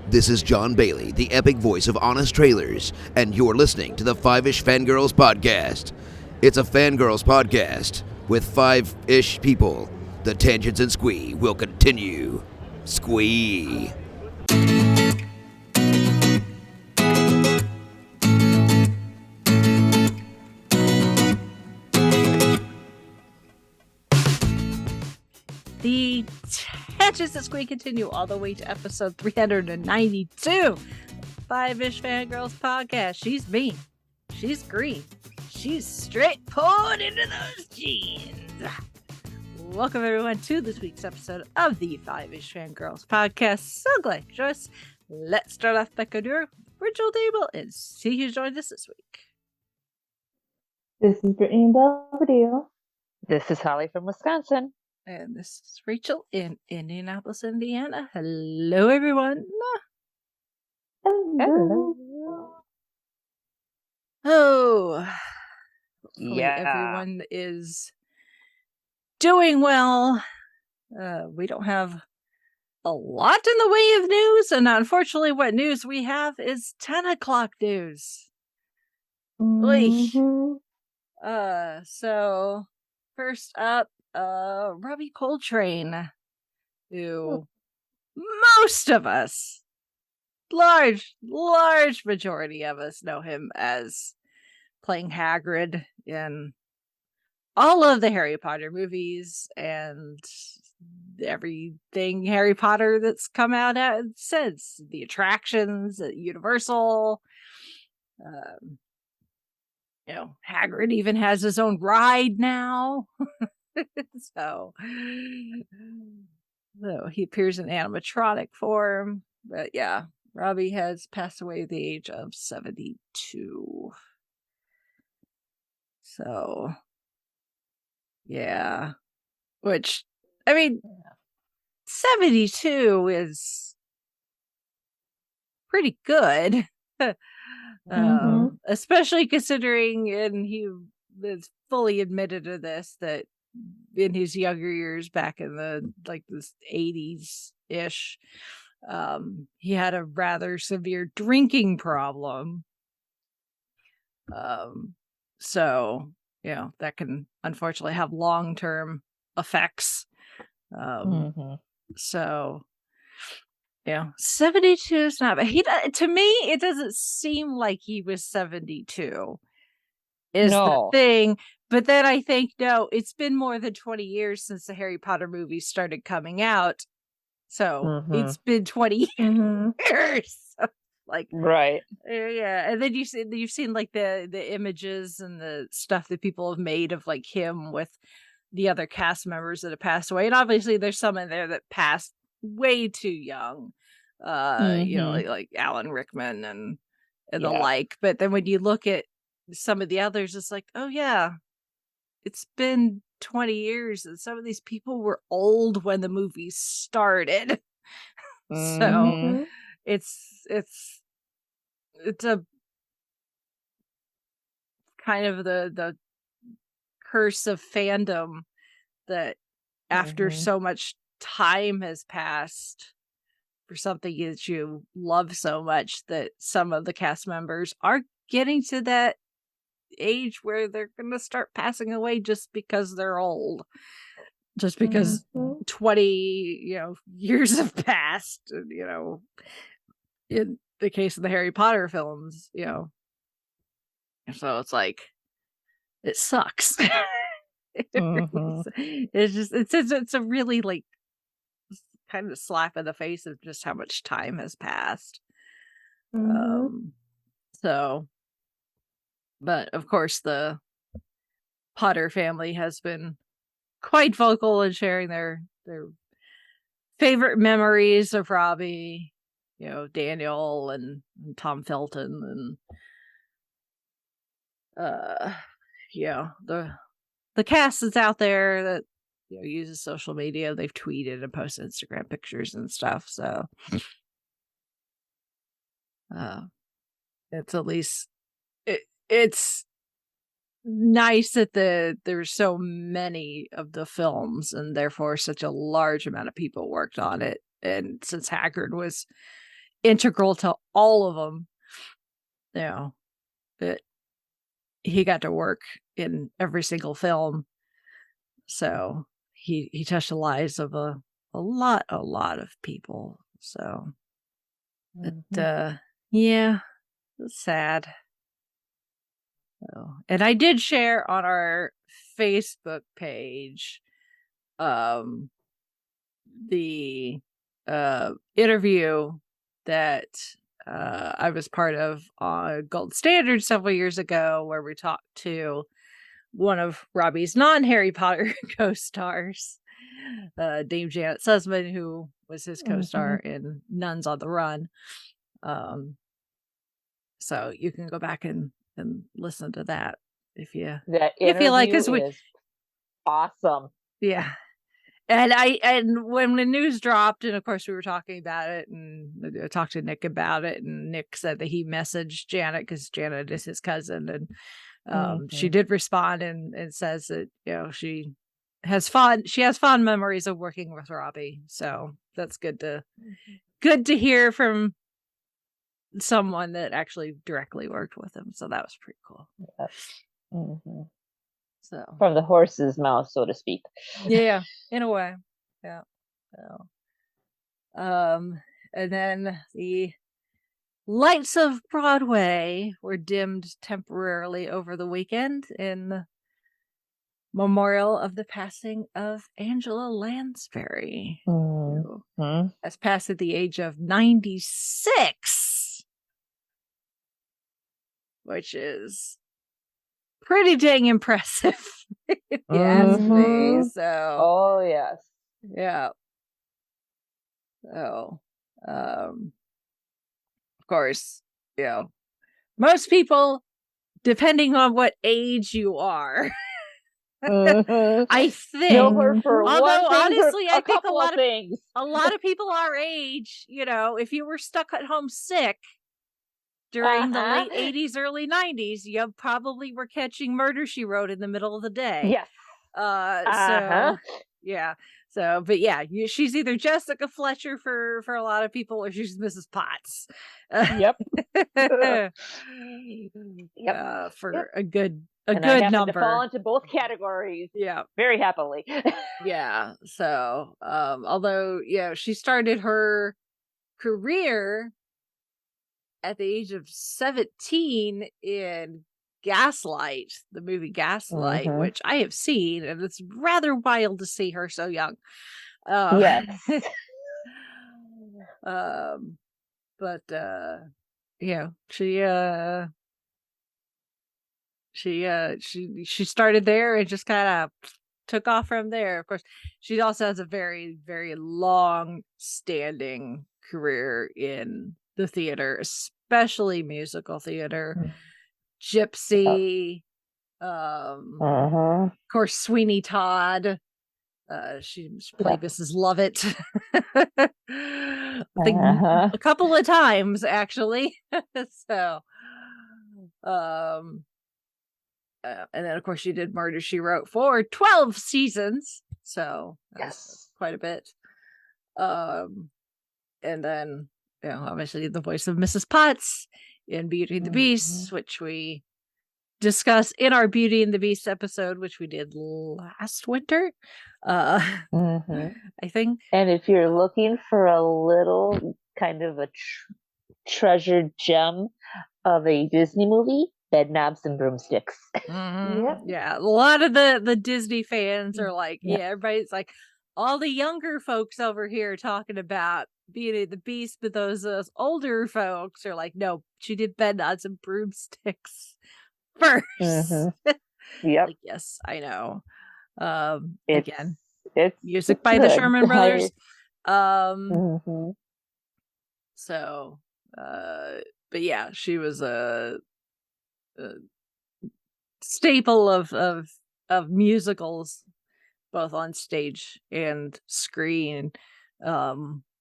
This is John Bailey, the epic voice of Honest Trailers, and you're listening to the Five-ish Fangirls podcast. It's a Fangirls podcast with five-ish people. The tangents and squee will continue. Squee. The tangents and squee continue all the way to episode 392. Five-ish Fangirls podcast. She's mean. She's green. She's straight poured into those jeans. Welcome everyone to this week's episode of the Five-ish Fangirls podcast. So glad you joined us. Let's start off by going to our virtual table and see who joined us this week. This is Brittany in Belvedere. This is Holly from Wisconsin. And this is Rachel in Indianapolis, Indiana. Hello, everyone. Hello. Oh, hopefully Yeah. everyone is doing well. We don't have a lot in the way of news, and unfortunately, what news we have is 10 o'clock news. Mm-hmm. So first up, Robbie Coltrane, who most of us, large majority of us know him as playing Hagrid in all of the Harry Potter movies and everything Harry Potter that's come out since. The attractions at Universal. Hagrid even has his own ride now. So he appears in animatronic form. But yeah, Robbie has passed away at the age of 72. So yeah. Which, I mean, 72 is pretty good. Especially considering, and he is fully admitted to this, that in his younger years back in the this 80s ish, he had a rather severe drinking problem. So that can unfortunately have long-term effects. So 72 is not bad. To me, it doesn't seem like he was 72 is the thing. But then I think, no, it's been more than 20 years since the Harry Potter movies started coming out. So it's been 20 years. Right. Yeah. And then you've seen like the images and the stuff that people have made of like him with the other cast members that have passed away. And obviously there's some in there that passed way too young. Like Alan Rickman and the like. But then when you look at some of the others, it's like, oh yeah, it's been 20 years and some of these people were old when the movie started. So it's a kind of the curse of fandom that after so much time has passed for something that you love so much, that some of the cast members are getting to that age where they're gonna start passing away just because they're old, just because 20 years have passed. In the case of the Harry Potter films, so it's like it sucks. It's a really like kind of slap in the face of just how much time has passed. But of course the Potter family has been quite vocal in sharing their favorite memories of Robbie, Daniel and Tom Felton and the cast that's out there that uses social media. They've tweeted and posted Instagram pictures and stuff. So it's at least it's nice that there's so many of the films and therefore such a large amount of people worked on it. And since Hagrid was integral to all of them. You know, that he got to work in every single film. So he touched the lives of a lot of people. So yeah, it's sad. So, and I did share on our Facebook page the interview that I was part of on Gold Standard several years ago, where we talked to one of Robbie's non-Harry Potter co-stars, Dame Janet Sussman, who was his co-star in Nuns on the Run. So you can go back and listen to that if you like, because we is awesome. Yeah. And when the news dropped, and of course we were talking about it, and I talked to Nick about it, and Nick said that he messaged Janet because Janet is his cousin, and she did respond and says that, you know, she has fond memories of working with Robbie. So that's good to hear from someone that actually directly worked with him. So that was pretty cool. Yes. So from the horse's mouth, so to speak. Yeah, in a way. Yeah. So, and then the lights of Broadway were dimmed temporarily over the weekend in memorial of the passing of Angela Lansbury, who has passed at the age of 96, which is pretty dang impressive, if you ask me. So, yes. Yeah. So, of course, you know, most people, depending on what age you are, I think, although honestly, I think a lot of people our age, you know, if you were stuck at home sick during the late 80s, early 90s, you probably were catching Murder, She Wrote in the middle of the day. Yes. So, yeah. So, but yeah, she's either Jessica Fletcher for a lot of people, or she's Mrs. Potts. Yep. For a good and good I happen number. to fall into both categories. Yeah. Very happily. Yeah. So, although, yeah, she started her career at the age of 17 in Gaslight, the movie Gaslight, which I have seen, and it's rather wild to see her so young. Yes. But yeah, she started there and just kind of took off from there. Of course, she also has a very, very long standing career in the theater, especially musical theater. Gypsy, of course, Sweeney Todd. She's played Mrs. Lovett. I think a couple of times, actually. So, and then of course she did Murder, She Wrote for 12 seasons. So that's quite a bit. And then, you know, obviously the voice of Mrs. Potts in Beauty and the Beast, which we discuss in our Beauty and the Beast episode, which we did last winter. I think. And if you're looking for a little kind of a treasured gem of a Disney movie, Bedknobs and Broomsticks. Yeah, a lot of the Disney fans are like, everybody's like, all the younger folks over here talking about Beauty and the Beast, but those older folks are like, no, she did Bedknobs and Broomsticks first. Yep. Like, yes, I know. It's music by the Sherman Brothers. So, but yeah, she was a staple of musicals, both on stage and screen.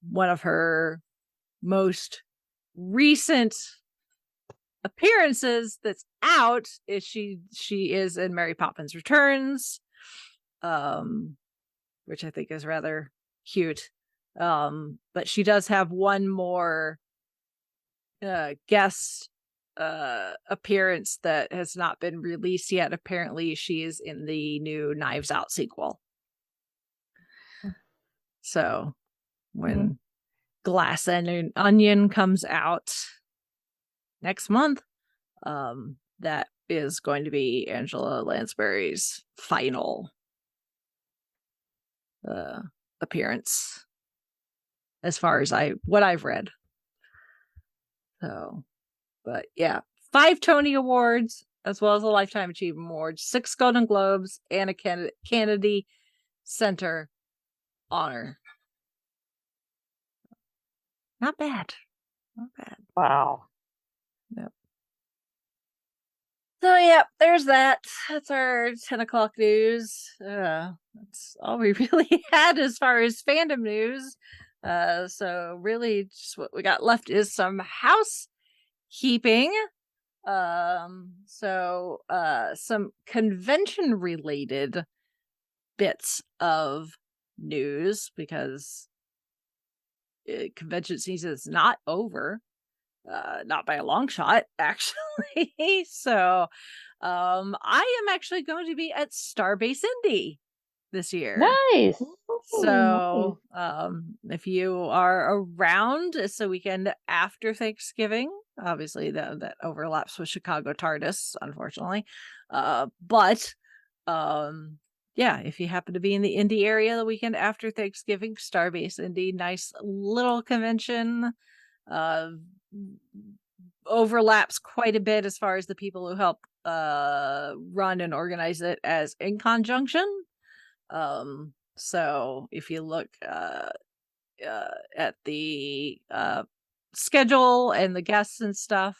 One of her most recent appearances that's out is she is in Mary Poppins Returns, which I think is rather cute. But she does have one more guest appearance that has not been released yet. Apparently, she is in the new Knives Out sequel. So when Glass and Onion comes out next month, that is going to be Angela Lansbury's final appearance, as far as what I've read. So, but yeah, 5 Tony Awards, as well as a Lifetime Achievement Award, 6 Golden Globes, and a Kennedy Center honor. Not bad. Not bad. Wow. Yep. So, yeah, there's that. That's our 10 o'clock news. That's all we really had as far as fandom news. So really just what we got left is some housekeeping. Some convention related bits of news, because convention season is not over. Not by a long shot, actually. So I am actually going to be at Starbase Indy this year. Nice. So if you are around, it's the weekend after Thanksgiving. Obviously that overlaps with Chicago TARDIS, unfortunately. But yeah, if you happen to be in the Indy area the weekend after Thanksgiving, Starbase Indy, nice little convention. Overlaps quite a bit as far as the people who help run and organize it as in conjunction. So if you look at the schedule and the guests and stuff,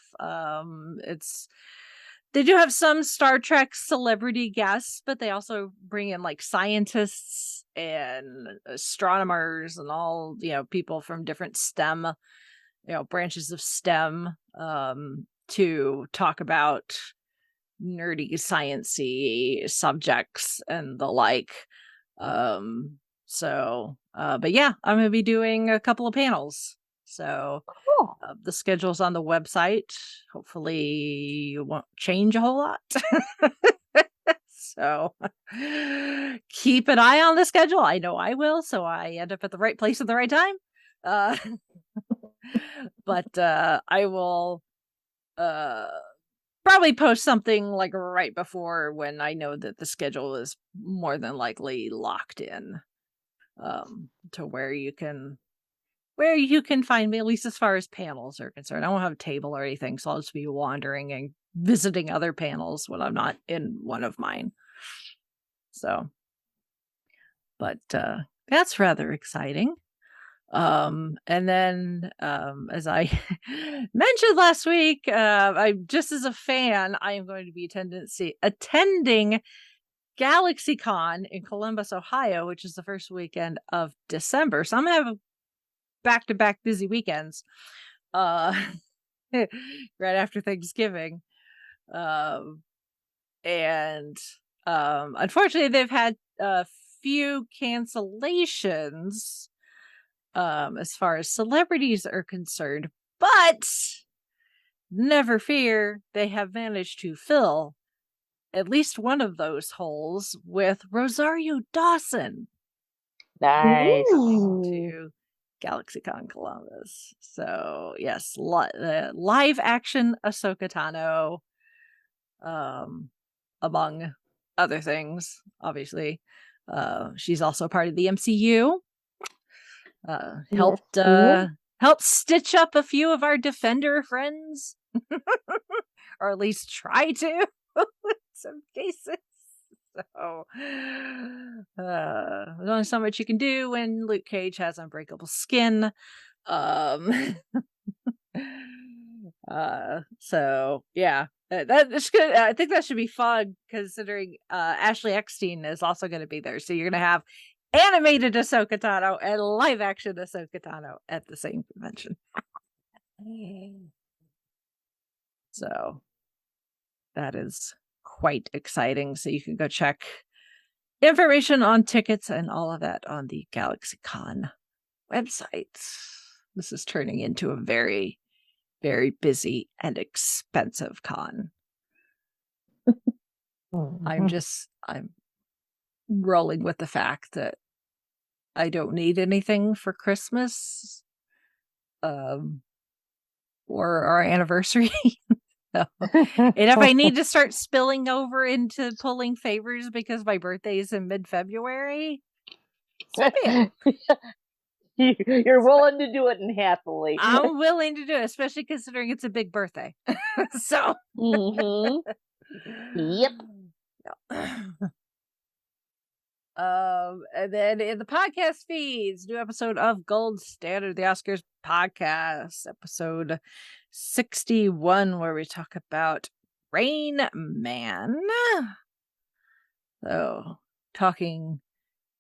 they do have some Star Trek celebrity guests, but they also bring in like scientists and astronomers and all, people from different STEM, branches of STEM, to talk about nerdy, science-y subjects and the like. But yeah, I'm gonna be doing a couple of panels. So Cool. the schedule's on the website. Hopefully it won't change a whole lot. So keep an eye on the schedule. I know I will, so I end up at the right place at the right time. But I will probably post something like right before, when I know that the schedule is more than likely locked in, to where you can find me, at least as far as panels are concerned. I won't have a table or anything, so I'll just be wandering and visiting other panels when I'm not in one of mine. So, but that's rather exciting. And then as I mentioned last week, I just as a fan, I am going to be attending GalaxyCon in Columbus, Ohio, which is the first weekend of December. So I'm gonna have back-to-back busy weekends right after Thanksgiving. And unfortunately they've had a few cancellations as far as celebrities are concerned, but never fear, they have managed to fill at least one of those holes with Rosario Dawson Nice. to GalaxyCon Columbus. So yes, live action Ahsoka Tano, among other things. Obviously, she's also part of the MCU. Helped stitch up a few of our Defender friends, or at least try to in some cases. So there's only so much you can do when Luke Cage has unbreakable skin. So yeah, that's good. I think that should be fun, considering Ashley Eckstein is also going to be there. So you're going to have animated Ahsoka Tano and live action Ahsoka Tano at the same convention. So that is quite exciting. So you can go check information on tickets and all of that on the GalaxyCon website. This is turning into a very, very busy and expensive con. I'm rolling with the fact that I don't need anything for Christmas or our anniversary. And if I need to start spilling over into pulling favors because my birthday is in mid-February, so be it. You're willing to do it and happily. I'm willing to do it, especially considering it's a big birthday. So. Yep. And then in the podcast feeds, new episode of Gold Standard, the Oscars podcast, episode 61, where we talk about Rain Man. So, talking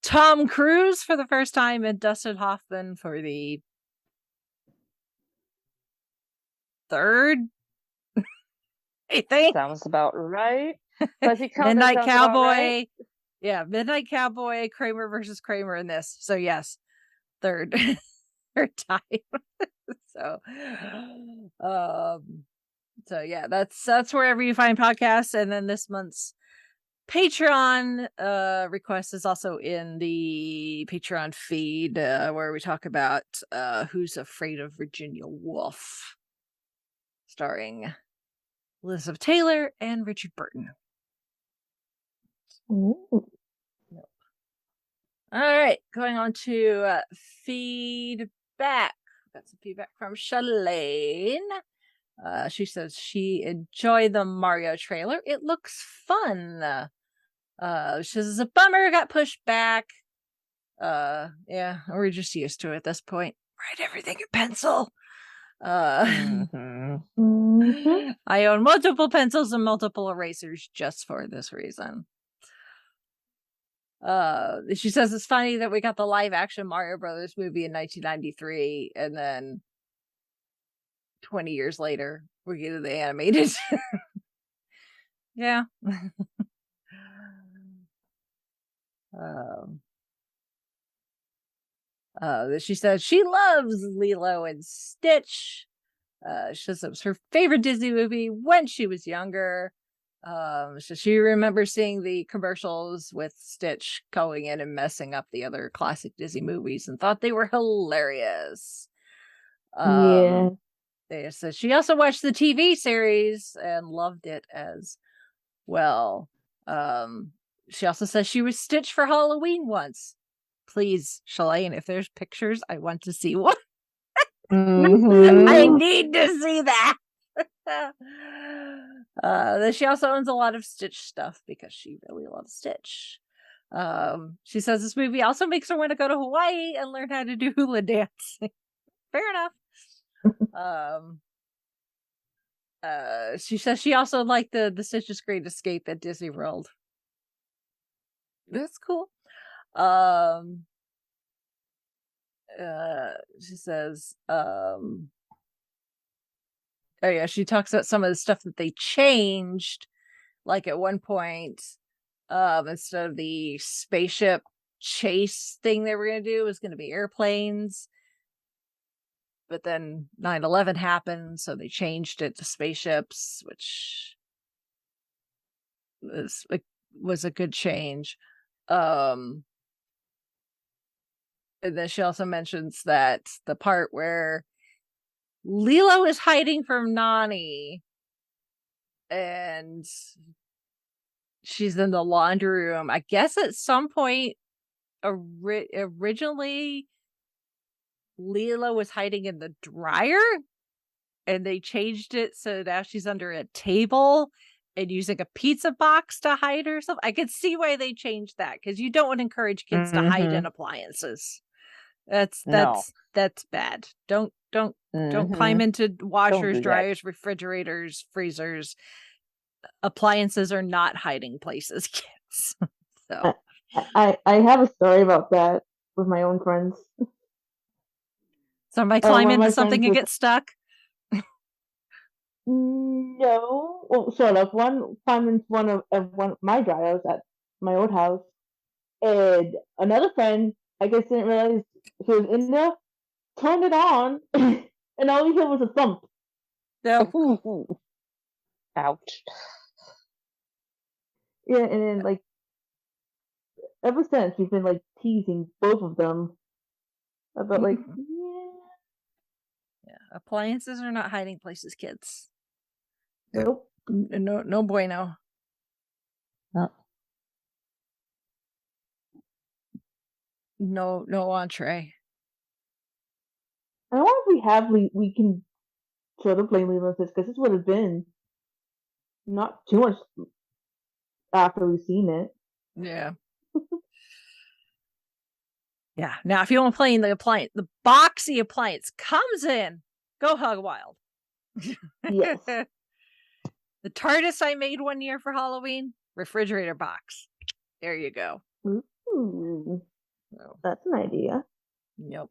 Tom Cruise for the first time and Dustin Hoffman for the third, I think. Sounds about right. Midnight Cowboy. Right. Yeah, Midnight Cowboy, Kramer versus Kramer in this. So yes, third time. So yeah, that's wherever you find podcasts. And then this month's Patreon request is also in the Patreon feed, where we talk about Who's Afraid of Virginia Woolf, starring Elizabeth Taylor and Richard Burton. Ooh. All right, going on to feedback. Got some feedback from Shalane. She says she enjoyed the Mario trailer. It looks fun. She says it's a bummer, got pushed back. Yeah, we're just used to it at this point. Write everything in pencil. I own multiple pencils and multiple erasers just for this reason. She says it's funny that we got the live action Mario Brothers movie in 1993 and then 20 years later we get the animated. Yeah. She says she loves Lilo and Stitch. She says it was her favorite Disney movie when she was younger. So she remembers seeing the commercials with Stitch going in and messing up the other classic Disney movies and thought they were hilarious. Yeah. So she also watched the TV series and loved it as well. She also says she was Stitch for Halloween once. Please, Shalane, if there's pictures, I want to see one. I need to see that. She also owns a lot of Stitch stuff because she really loves Stitch. She says this movie also makes her want to go to Hawaii and learn how to do hula dancing. Fair enough. She says she also liked the Stitch's Great Escape at Disney World. That's cool. She says, oh yeah, she talks about some of the stuff that they changed. Like at one point, instead of the spaceship chase thing they were going to do, it was going to be airplanes. But then 9/11 happened, so they changed it to spaceships, which was a good change. And then she also mentions that the part where Lilo is hiding from Nani and she's in the laundry room. I guess at some point, originally, Lilo was hiding in the dryer and they changed it so now she's under a table and using a pizza box to hide herself. I could see why they changed that because you don't want to encourage kids to hide in appliances. That's bad. Don't climb into washers, dryers, refrigerators, freezers. Appliances are not hiding places, kids. So I have a story about that with my own friends. Somebody climb into something and get stuck? No. Well, sort of. One climbed into one of my dryers at my old house. And another friend, I guess, didn't realize he was in there, turned it on, and all we heard was a thump. No. Ouch. Yeah, and then like ever since we've been like teasing both of them about like, Yeah, appliances are not hiding places, kids. nope. No bueno. Oh. No entree. I wonder if we can sort of blame Lilo because this would have been not too much after we've seen it. Yeah. Yeah. Now, if you want to play in the appliance, the boxy appliance comes in. Go hug wild. Yes. The TARDIS I made one year for Halloween, refrigerator box. There you go. Ooh, So, that's an idea. yep.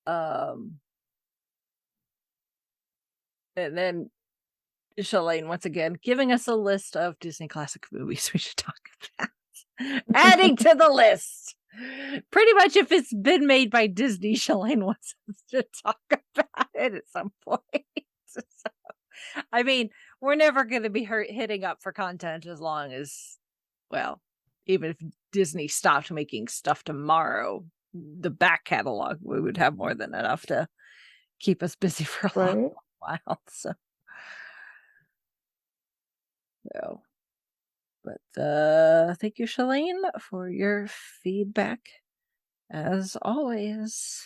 And then Shalane once again giving us a list of Disney classic movies we should talk about. Adding to the list. Pretty much if it's been made by Disney, Shalane wants us to talk about it at some point. So, I mean, we're never going to be hitting up for content as long as, well, even if Disney stopped making stuff tomorrow, the back catalog, we would have more than enough to keep us busy for a long while. So, but thank you, Shalane, for your feedback as always,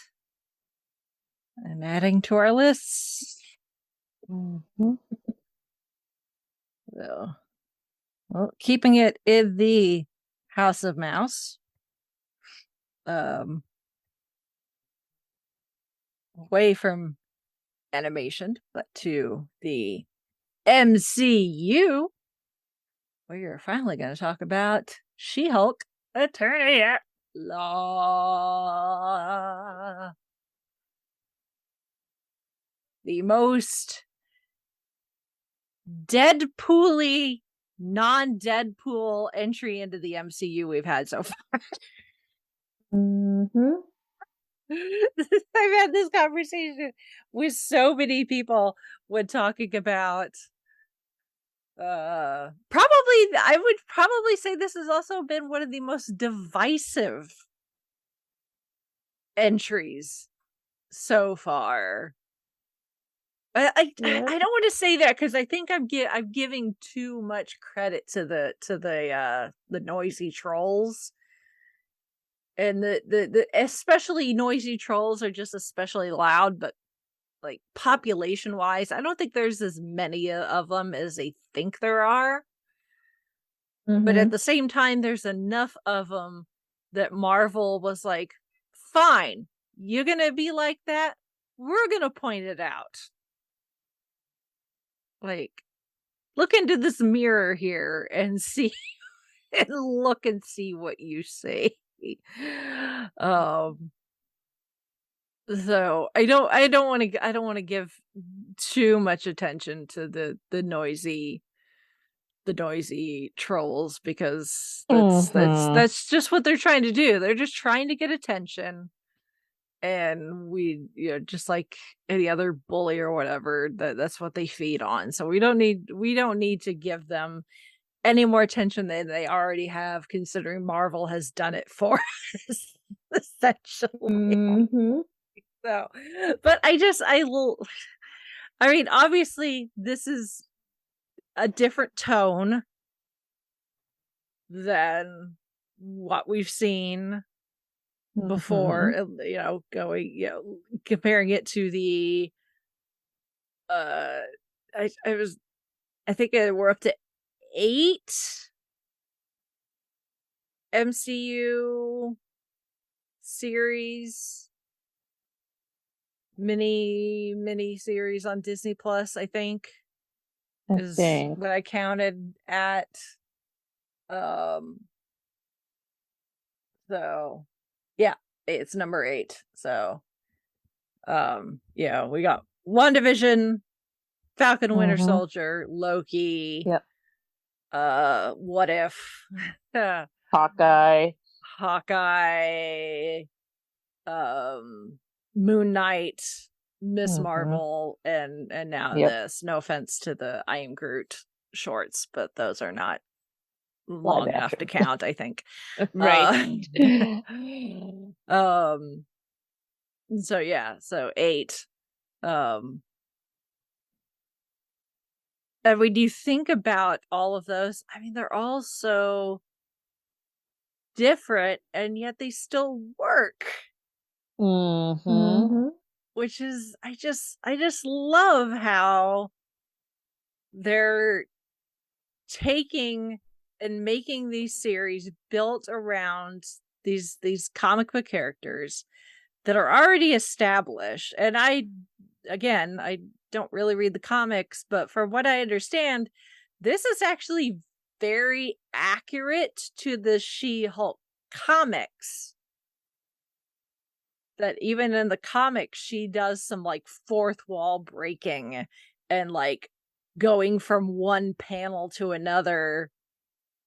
and adding to our lists. So, well, keeping it in the House of Mouse, away from animation, but to the MCU, we are finally going to talk about She-Hulk Attorney at Law. The most Deadpool-y, non-Deadpool entry into the MCU we've had so far. I've had this conversation with so many people when talking about I would probably say this has also been one of the most divisive entries so far. I don't want to say that because I think I'm giving too much credit to the noisy trolls. And the especially noisy trolls are just especially loud, but like population wise, I don't think there's as many of them as they think there are. But at the same time, there's enough of them that Marvel was like, fine, you're gonna be like that, we're gonna point it out. Like, look into this mirror here and see and look and see what you see. So I don't want to give too much attention to the noisy trolls because that's just what they're trying to do. They're just trying to get attention, and we, just like any other bully or whatever, that's what they feed on. So we don't need to give them any more attention than they already have, considering Marvel has done it for us, essentially. So, but I mean, obviously this is a different tone than what we've seen before, comparing it to the, I think we're up to 8 MCU series, mini series on Disney Plus, I think is what I counted at. So yeah, it's number 8. So we got WandaVision, Falcon Winter Soldier, Loki, What If, Hawkeye, Moon Knight, Miss Mhm. Marvel and now Yep. this. No offense to the I Am Groot shorts, but those are not Live long enough to action. count, I think. Right. Um so yeah, so 8. Um and when you think about all of those, I mean they're all so different and yet they still work, Mm-hmm. Mm-hmm. which is I just love how they're taking and making these series built around these comic book characters that are already established. And I don't really read the comics, but from what I understand, this is actually very accurate to the She-Hulk comics. That even in the comics, she does some like fourth wall breaking and like going from one panel to another,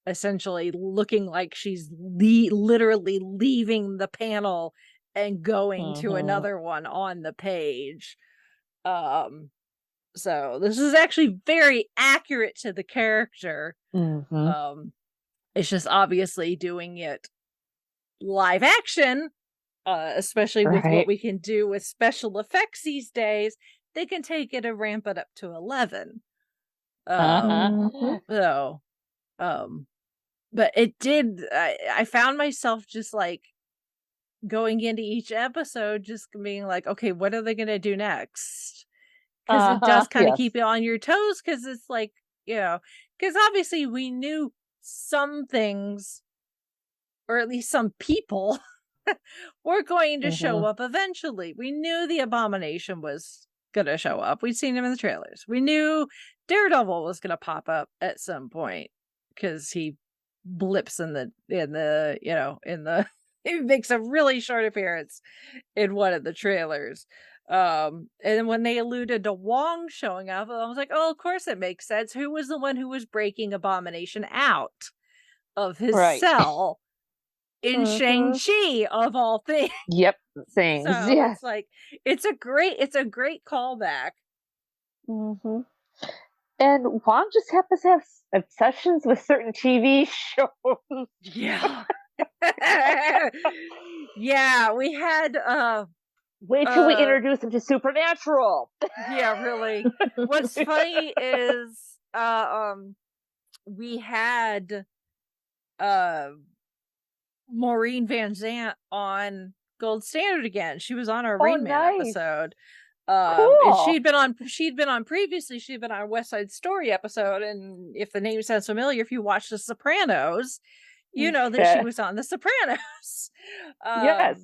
essentially looking like she's literally leaving the panel and going to Mm-hmm. another one on the page. Um, so this is actually very accurate to the character. Mm-hmm. It's just obviously doing it live action, especially with what Right. we can do with special effects these days. They can take it and ramp it up to 11. Mm-hmm. So, um, but it did. I found myself just like going into each episode, just being like, okay, what are they gonna do next? Because it does kind of Yes. keep you on your toes. Because it's like, because obviously we knew some things, or at least some people, were going to show Mm-hmm. up eventually. We knew the Abomination was gonna show up. We'd seen him in the trailers. We knew Daredevil was gonna pop up at some point because he blips in the he makes a really short appearance in one of the trailers. And when they alluded to Wong showing up, I was like, oh, of course it makes sense. Who was the one who was breaking Abomination out of his Right. cell in Mhm. Shang-Chi of all things? Yep. Things. So Yes. it's like it's a great callback. Mm-hmm. And Juan just happens to have obsessions with certain TV shows. Yeah. Yeah, we had Wait till we introduce him to Supernatural. yeah, really. What's funny is we had uh Maureen Van Zant on Gold Standard again. She was on our Rain Man nice. episode. And Cool. she'd been on previously, she'd been on a West Side Story episode, and if the name sounds familiar, if you watch The Sopranos, you know that she was on The Sopranos. Yes.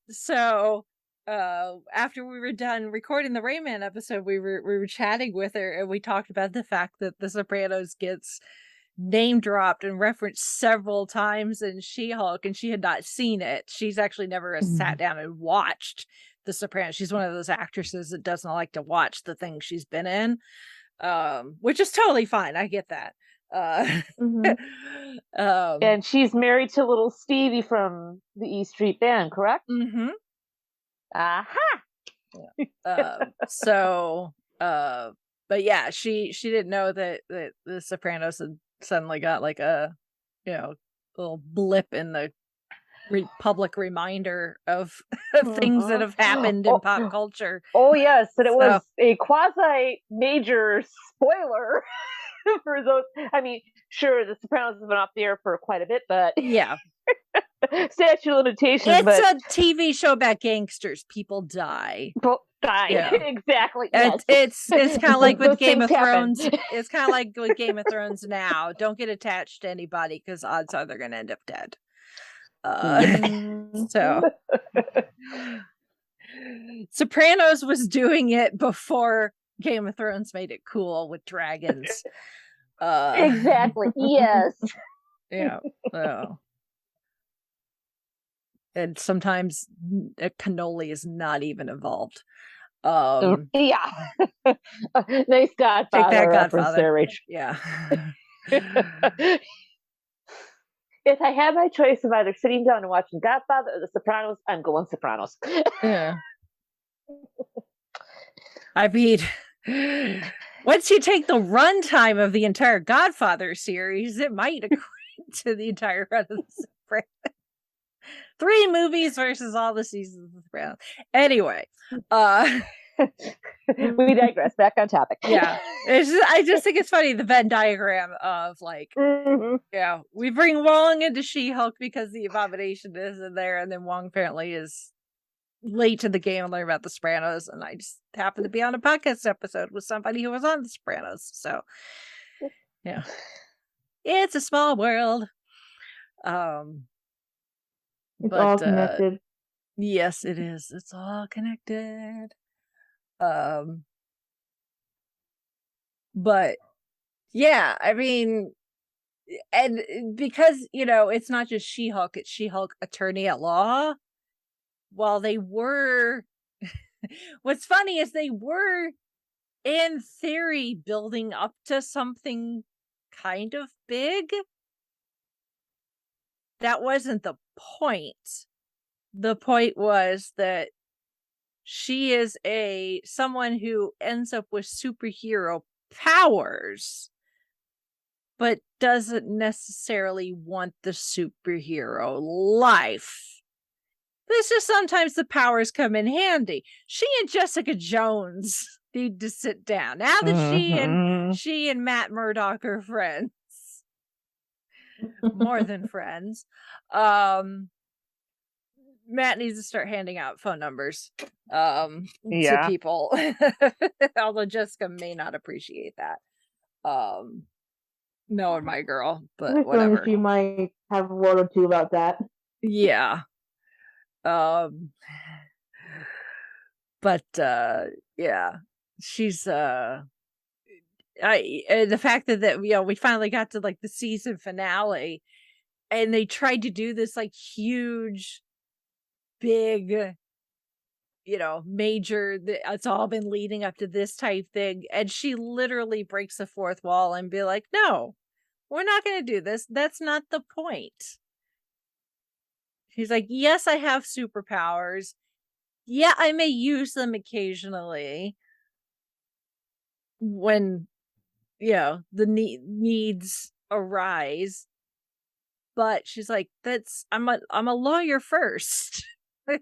So after we were done recording the Rayman episode, we were chatting with her, and we talked about the fact that The Sopranos gets name dropped and referenced several times in She-Hulk, and she had not seen it. She's actually never sat down and watched The Sopranos. She's one of those actresses that doesn't like to watch the things she's been in, which is totally fine. I get that. Mhm. And she's married to little Stevie from the E Street Band, correct? Mm-hmm. Aha! But yeah, she didn't know that the Sopranos had suddenly got like a little blip in the public reminder of things that have happened in pop culture. Oh yes, and it So- was a quasi major spoiler for those. I mean, sure, The Sopranos has been off the air for quite a bit, but Yeah, statute of limitations. it's a TV show about gangsters. People die. Die. Yeah. Exactly. Yes. It's kind of like with Those Game of things happen. Thrones. It's kind of like with Game of Thrones now. Don't get attached to anybody because odds are they're going to end up dead. So Sopranos was doing it before Game of Thrones made it cool with dragons. Exactly. Yes. Yeah. And sometimes a cannoli is not even involved. Yeah. Nice Godfather Take that, reference Godfather. there, Rach. Yeah. If I had my choice of either sitting down and watching Godfather or The Sopranos, I'm going Sopranos. Yeah. I mean, once you take the runtime of the entire Godfather series, it might equate to the entire run of the Sopranos. 3 movies versus all the seasons of the Sopranos. Anyway, we digress. Back on topic. Yeah, I just think it's funny, the Venn diagram of like, yeah, we bring Wong into She-Hulk because the Abomination is in there, and then Wong apparently is late to the game and learn about the Sopranos, and I just happened to be on a podcast episode with somebody who was on the Sopranos, so yeah, it's a small world. It's all connected. Yes, it is. It's all connected. But yeah, I mean, and because it's not just She-Hulk, it's She-Hulk Attorney at Law. While they were, what's funny is they were, in theory, building up to something kind of big. That wasn't the point. The point was that she is someone who ends up with superhero powers, but doesn't necessarily want the superhero life. It's just sometimes the powers come in handy. She and Jessica Jones need to sit down. Now that she and Matt Murdock are friends. More than friends. Matt needs to start handing out phone numbers to people. Although Jessica may not appreciate that. Knowing my girl, but whatever. She might have a word or two about that. Yeah. But yeah, she's the fact that we finally got to like the season finale, and they tried to do this like huge, big, major. It's all been leading up to this type thing, and she literally breaks the fourth wall and be like, "No, we're not going to do this. That's not the point." He's like, yes, I have superpowers. Yeah, I may use them occasionally when, the needs arise. But she's like, I'm a lawyer first. She's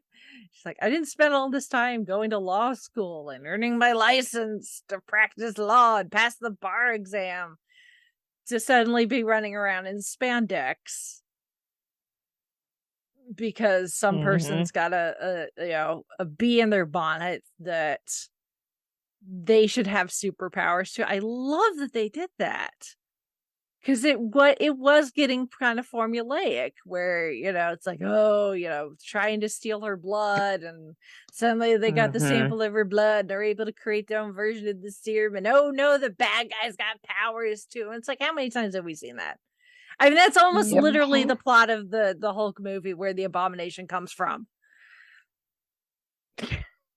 like, I didn't spend all this time going to law school and earning my license to practice law and pass the bar exam to suddenly be running around in spandex. Because some person's got a bee in their bonnet that they should have superpowers too. I love that they did that, because it was getting kind of formulaic, where it's like, trying to steal her blood, and suddenly they got the sample of her blood, and they're able to create their own version of the serum, and oh no, the bad guy's got powers too. And it's like, how many times have we seen that? I mean, that's almost literally the plot of the Hulk movie, where the Abomination comes from.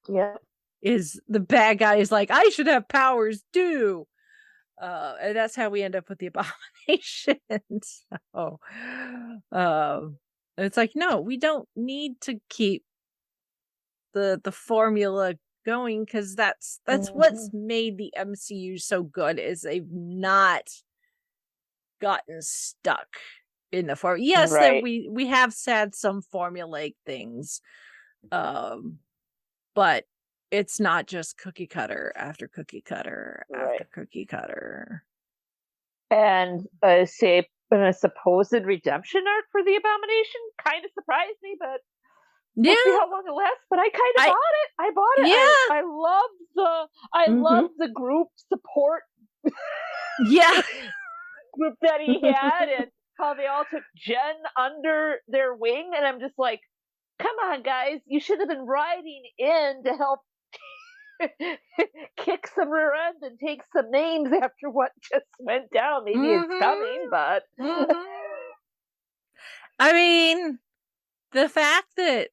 Yeah. Is the bad guy is like, I should have powers too. And that's how we end up with the Abomination. So, it's like, no, we don't need to keep the formula going, because that's what's made the MCU so good, is they've not gotten stuck in the form. Yes, that we have said some formulaic things, but it's not just cookie cutter after cookie cutter after cookie cutter. And say a supposed redemption arc for the Abomination kind of surprised me, but we'll see how long it lasts. But I kind of bought it. I bought it. Yeah, I love the group support. Yeah. Group that he had, and how they all took Jen under their wing, and I'm just like, come on guys, you should have been riding in to help kick some rear end and take some names after what just went down. Maybe it's coming, but I mean, the fact that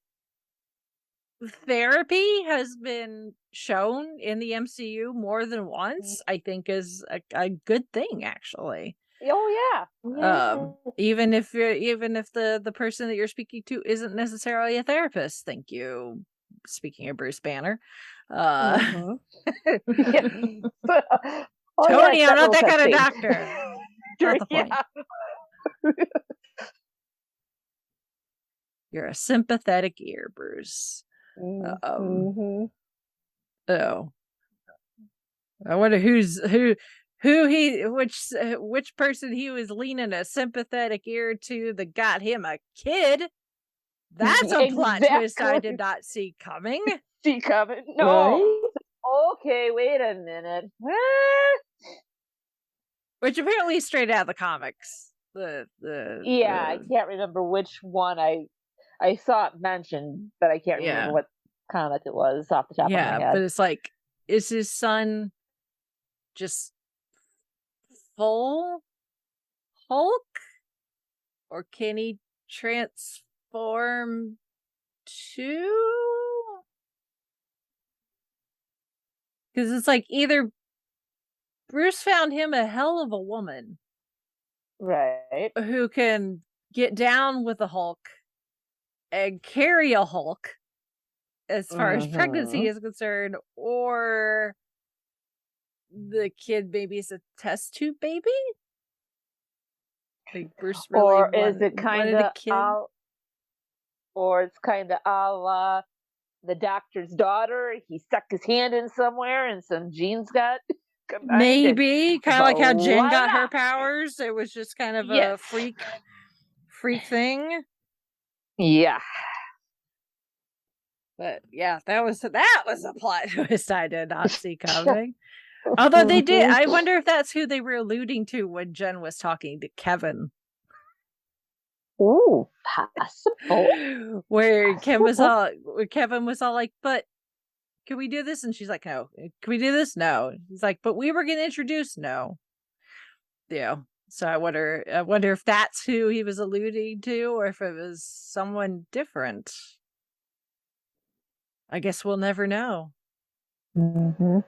therapy has been shown in the MCU more than once, I think is a good thing, actually. Oh yeah. Even if the person that you're speaking to isn't necessarily a therapist. Thank you. Speaking of Bruce Banner, Oh, Tony, yes, I'm not that kind of thing. doctor. Not the point. You're a sympathetic ear, Bruce. Mm-hmm. Oh, I wonder which person he was leaning a sympathetic ear to that got him a kid. That's a plot twist I did not see coming. See coming? No. Right? Okay, wait a minute. Which apparently is straight out of the comics. I can't remember which one I saw it mentioned, but I can't remember what comic it was off the top of my head. But it's like, is his son just full Hulk? Or can he transform too? Because it's like either Bruce found him a hell of a woman. Right. Who can get down with the Hulk and carry a Hulk as far as pregnancy is concerned, or the kid maybe is a test tube baby? Like Bruce really or is it kind of or it's kind of a la the doctor's daughter? He stuck his hand in somewhere and some genes got combined. Maybe kind of like how Jen got her powers. It was just kind of a freak thing. Yeah. But yeah, that was a plot twist I did not see coming. Although they did, I wonder if that's who they were alluding to when Jen was talking to Kevin. Ooh, possible. Where Kevin was all like, "But can we do this?" And she's like, "No." "Can we do this?" "No." He's like, "But we were going to introduce." "No." Yeah. So I wonder if that's who he was alluding to, or if it was someone different. I guess we'll never know. Mm-hmm.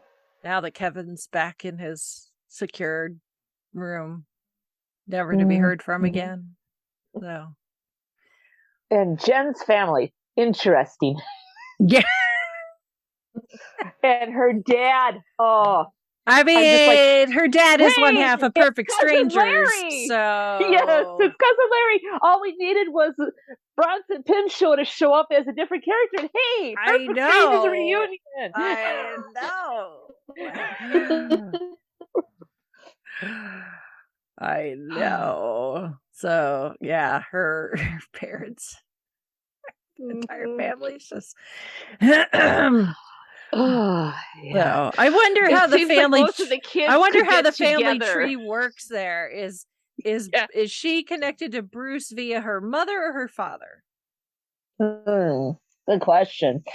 Now that Kevin's back in his secured room, never to be heard from again. So. And Jen's family, interesting. Yeah. And her dad, I mean, her dad is one half of Perfect Strangers. Larry. So yes, it's Cousin Larry. All we needed was Bronson Pinchot to show up as a different character. And hey, Perfect Strangers reunion. I know. I know. So yeah, her parents, entire family's just. Oh, yeah. So I wonder how the family. I wonder how the family together. Tree works. There is she connected to Bruce via her mother or her father? Good question.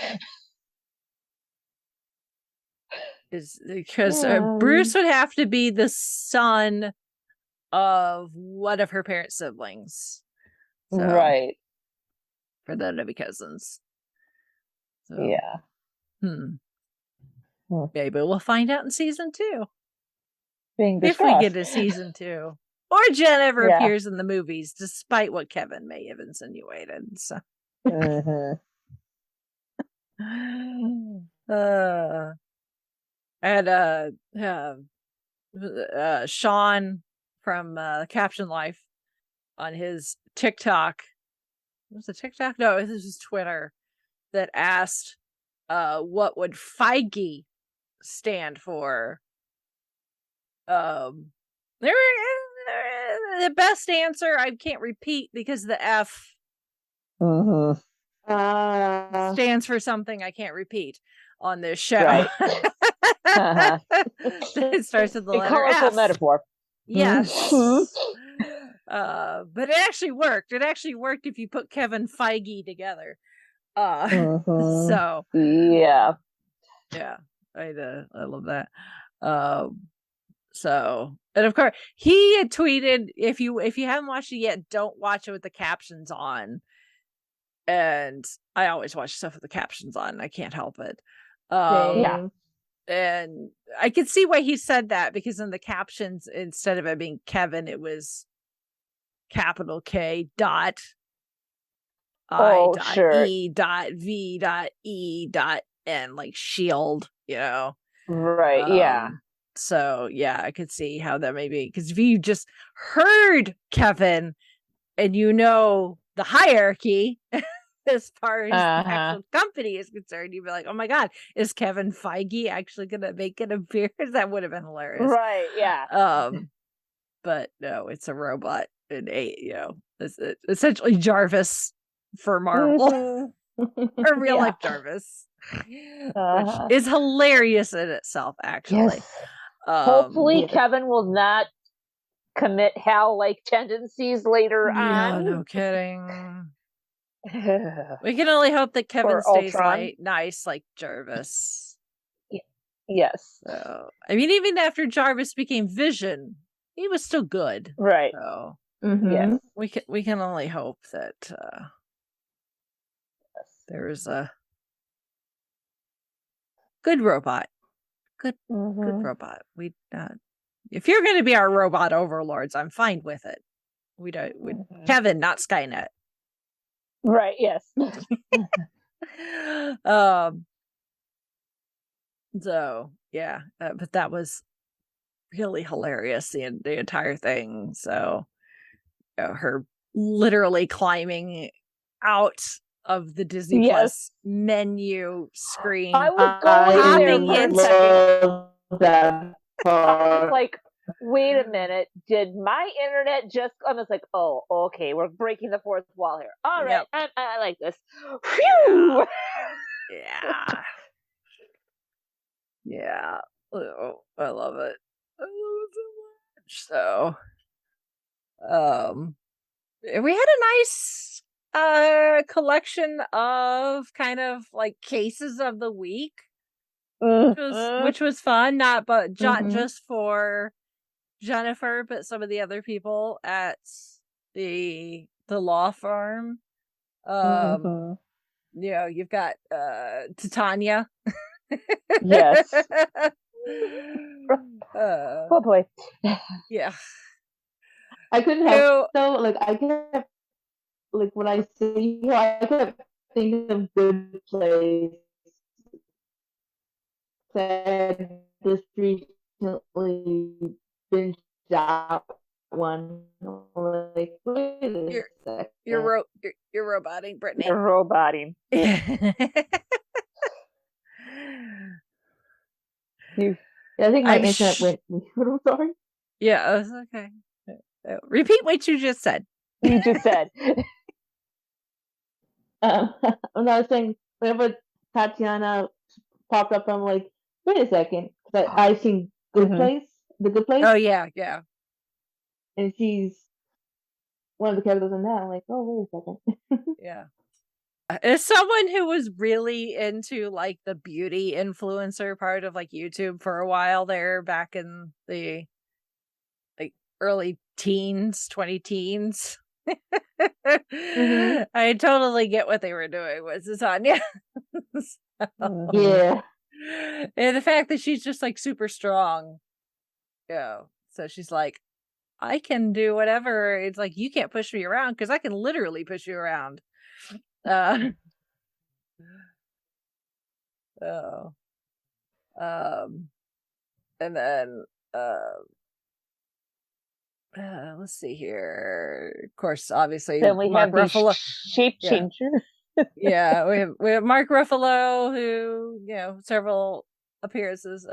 Is because Bruce would have to be the son of one of her parents' siblings, right? For them to be cousins. So, Yeah. Maybe we'll find out in season 2. Fingers if crossed. we get a season 2, or Jen ever appears in the movies, despite what Kevin may have insinuated. So. And Sean from Caption Life on his TikTok. Was it TikTok? No, this is Twitter. That asked, what would Feige stand for? The best answer I can't repeat because the F stands for something I can't repeat on this show. Right. It starts with the letter colorful F. metaphor. Yes. But it actually worked. It actually worked if you put Kevin Feige together. So yeah, I love that. So, and of course he had tweeted, if you haven't watched it yet, don't watch it with the captions on. And I always watch stuff with the captions on. I can't help it. And I could see why he said that, because in the captions, instead of it being Kevin, it was capital K dot I dot E dot V dot E dot N, like shield, you know. Right. Yeah. So yeah, I could see how that may be, because if you just heard Kevin and the hierarchy as far as the actual company is concerned, you'd be like, oh my god, is Kevin Feige actually gonna make an appearance? That would have been hilarious. Right. Yeah. But no, it's a robot, and it's essentially Jarvis for Marvel. Or real life Jarvis, which is hilarious in itself, actually. Yes. Hopefully Kevin will not commit Hal-like tendencies later on. No kidding. We can only hope that Kevin stays nice like Jarvis. Yes. So, I mean, even after Jarvis became Vision, he was still good. Right. So, yes. We can only hope that there is a good robot. Good robot. If you're going to be our robot overlords, I'm fine with it. We don't. Kevin, not Skynet. Right. Yes. So yeah, but that was really hilarious. The entire thing. So, her literally climbing out of the Disney Plus menu screen. I was going there for that I was like, wait a minute, did my internet just, I was like, oh, okay, we're breaking the fourth wall here. All right, I like this. Phew! Yeah. Yeah. Oh, I love it. I love it so much. So, we had a nice collection of kind of like cases of the week, which was fun. Not just for Jennifer, but some of the other people at the law firm. You've got Titania. Yes. Oh boy. Yeah. I couldn't help I kept when I see her, I kept thinking of Good Place. Said just recently binged out one. Like, wait a second. You're roboting, Brittany. You're roboting. I think my internet went. I'm sorry. Yeah, it's okay. Repeat what you just said. You just said. I was saying, whenever Tatiana popped up, I'm like, wait a second, because I seen Good Place, The Good Place. Oh yeah. And she's one of the characters in that. I'm like, oh, wait a second. Yeah. As someone who was really into like the beauty influencer part of like YouTube for a while there, back in the like early teens, 20 teens. I totally get what they were doing with Titania. Yeah. And the fact that she's just like super strong. Yeah. So she's like, I can do whatever. It's like, you can't push me around because I can literally push you around. And then let's see here. Of course, obviously, then we Mark have Ruffalo. Shape changer. Yeah, we have Mark Ruffalo, who several appearances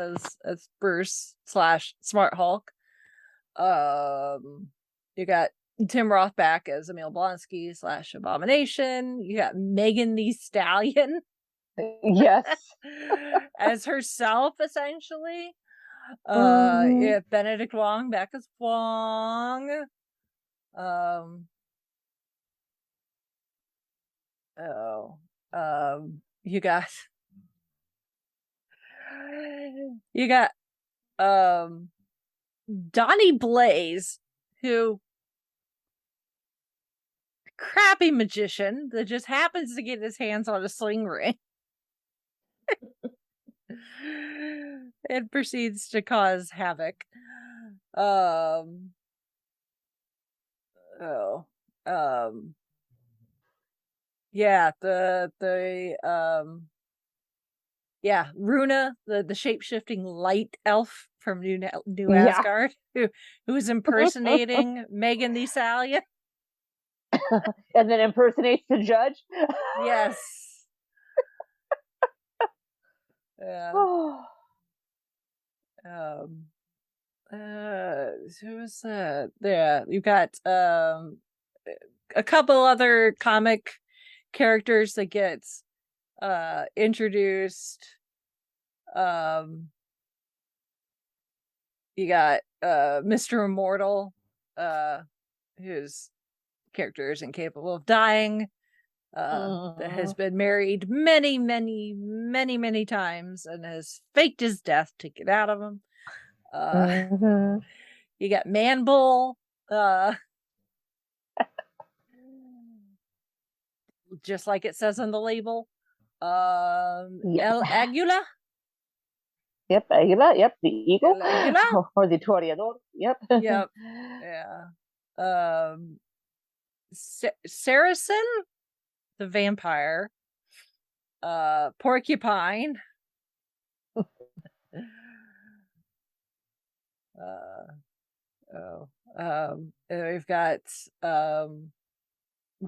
as Bruce / Smart Hulk. You got Tim Roth back as Emil Blonsky / Abomination. You got Megan Thee Stallion. Yes. As herself, essentially. You have Benedict Wong back as Wong. You got Donnie Blaze, who crappy magician that just happens to get his hands on a sling ring and proceeds to cause havoc. Yeah, Yeah, Runa, the shape-shifting light elf from New Yeah. Asgard, who was impersonating Megan Thee Stallion. And then impersonates the judge. Yes. Yeah. Who was that? Yeah, you got a couple other comic characters that gets introduced. You got Mr. Immortal, whose character is incapable of dying, that has been married many, many, many, many times and has faked his death to get out of him. You got Man Bull, just like it says on the label. El Aguila. Yep, Aguila. Yep, the eagle. Aguila? Or the toreador. Yep. Yep. Yeah. Saracen, the vampire. Porcupine. We've got of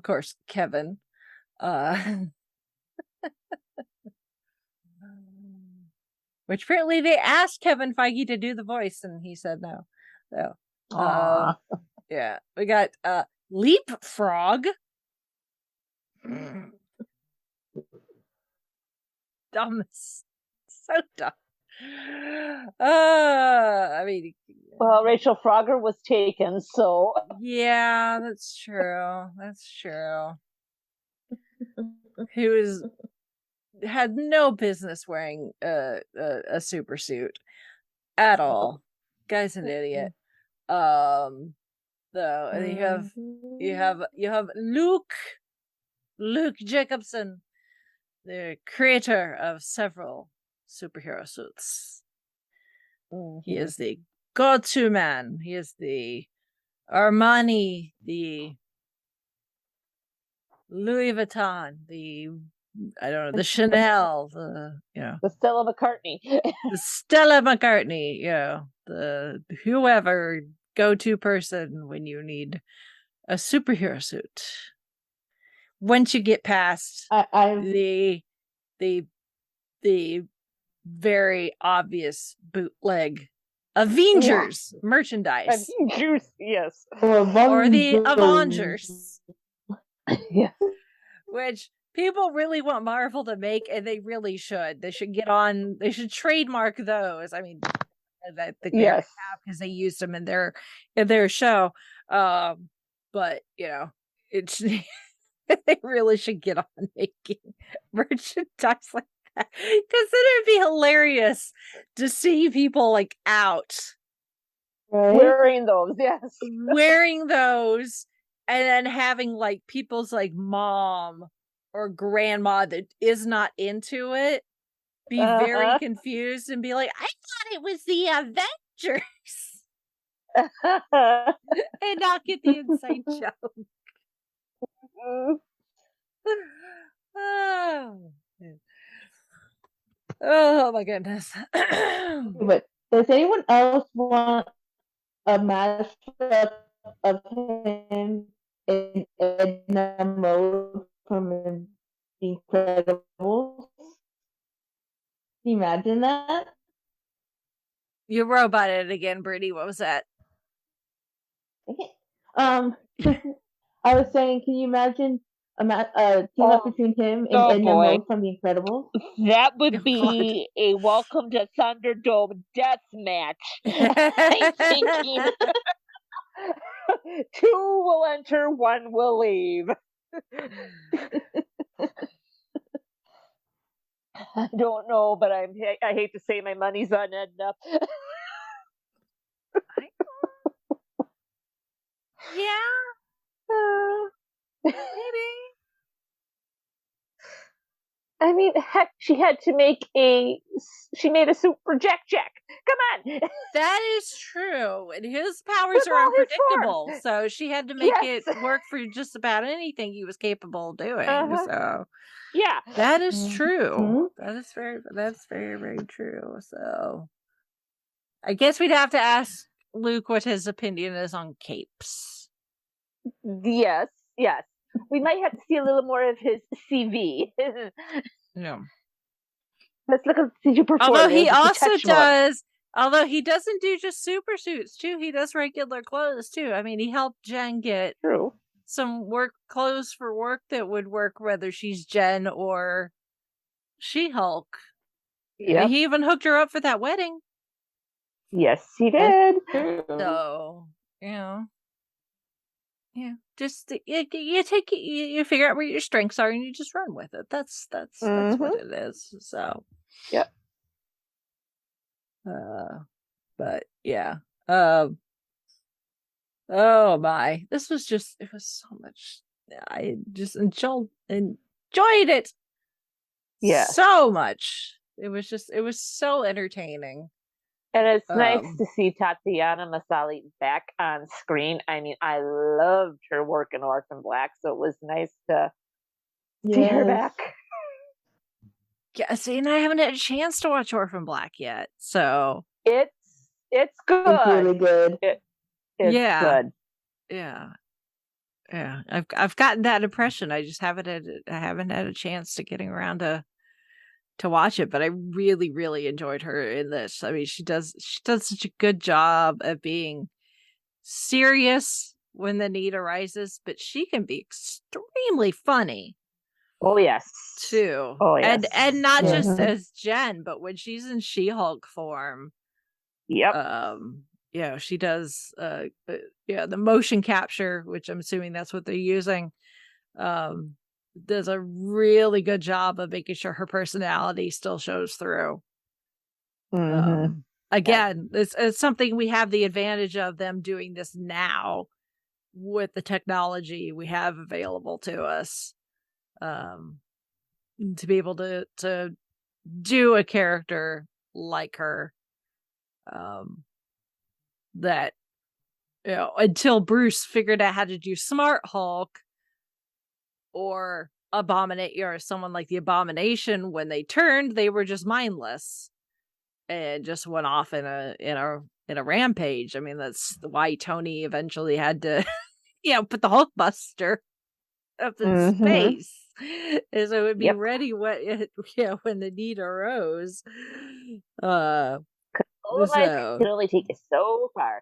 course Kevin. Which apparently they asked Kevin Feige to do the voice and he said no. So yeah. We got Leapfrog. Dumb. So dumb. I mean, well, Rachel Frogger was taken, so yeah, that's true. That's true. Who had no business wearing a super suit at all. Guy's an idiot. So you have Luke Jacobson, the creator of several superhero suits. He is the go-to man. He is the Armani, the Louis Vuitton, the Chanel, the Stella McCartney. the Stella McCartney, the whoever go-to person when you need a superhero suit. Once you get past the very obvious bootleg Avengers merchandise. Avengers, yes. Or the Avengers. Yeah. Which people really want Marvel to make, and they really should. They should they should trademark those. I mean, I think they have because they used them in their show. But it's they really should get on making merchandise like that, because then it'd be hilarious to see people like out wearing those, wearing those, and then having like people's like mom or grandma that is not into it be very confused and be like, I thought it was the Avengers. And not get the inside joke. Oh my goodness. But does anyone else want a mashup of him in Edna Mode from The Incredibles? Can you imagine that? You roboted again, Brittany. What was that? I was saying, can you imagine a team up between him and Edna Mode from The Incredibles? That would be a Welcome to Thunderdome death match. I'm thinking 2 will enter, 1 will leave. I don't know, but I hate to say my money's on Edna. Yeah. Maybe. I mean, heck, she made a suit for Jack. Come on. That is true. And his powers are unpredictable. So she had to make it work for just about anything he was capable of doing. So yeah, that is true. That's very, very true. So I guess we'd have to ask Luke what his opinion is on capes. Yes. We might have to see a little more of his CV. Yeah. Let's look at your performance. Although he doesn't do just super suits too, he does regular clothes too. I mean, he helped Jen get some work clothes for work that would work whether she's Jen or She-Hulk. Yeah, he even hooked her up for that wedding. Yes, he did. So, just you figure out where your strengths are and you just run with it. That's what it is. So, but yeah. Oh my, it was so much. I just enjoyed it. Yeah, so much. It was so entertaining. And it's nice to see Tatiana Maslany back on screen. I mean, I loved her work in Orphan Black, so it was nice to see her back. Yeah, see, and I haven't had a chance to watch Orphan Black yet, so it's good. It's really good. It's good. Yeah. I've gotten that impression. I just haven't had a chance to getting around to watch it, but I really, really enjoyed her in this. I mean, she does such a good job of being serious when the need arises, but she can be extremely funny. Oh yes, too. Oh yes, and not just as Jen, but when she's in She-Hulk form. Yep. She does. The motion capture, which I'm assuming that's what they're using. Does a really good job of making sure her personality still shows through. Again, it's something we have the advantage of them doing this now with the technology we have available to us, to be able to do a character like her, that until Bruce figured out how to do Smart Hulk or Abominate someone like the Abomination, when they turned, they were just mindless and just went off in a rampage. I mean, that's why Tony eventually had to put the Hulkbuster up in space, so it would be ready when the need arose. Life can only take you so far.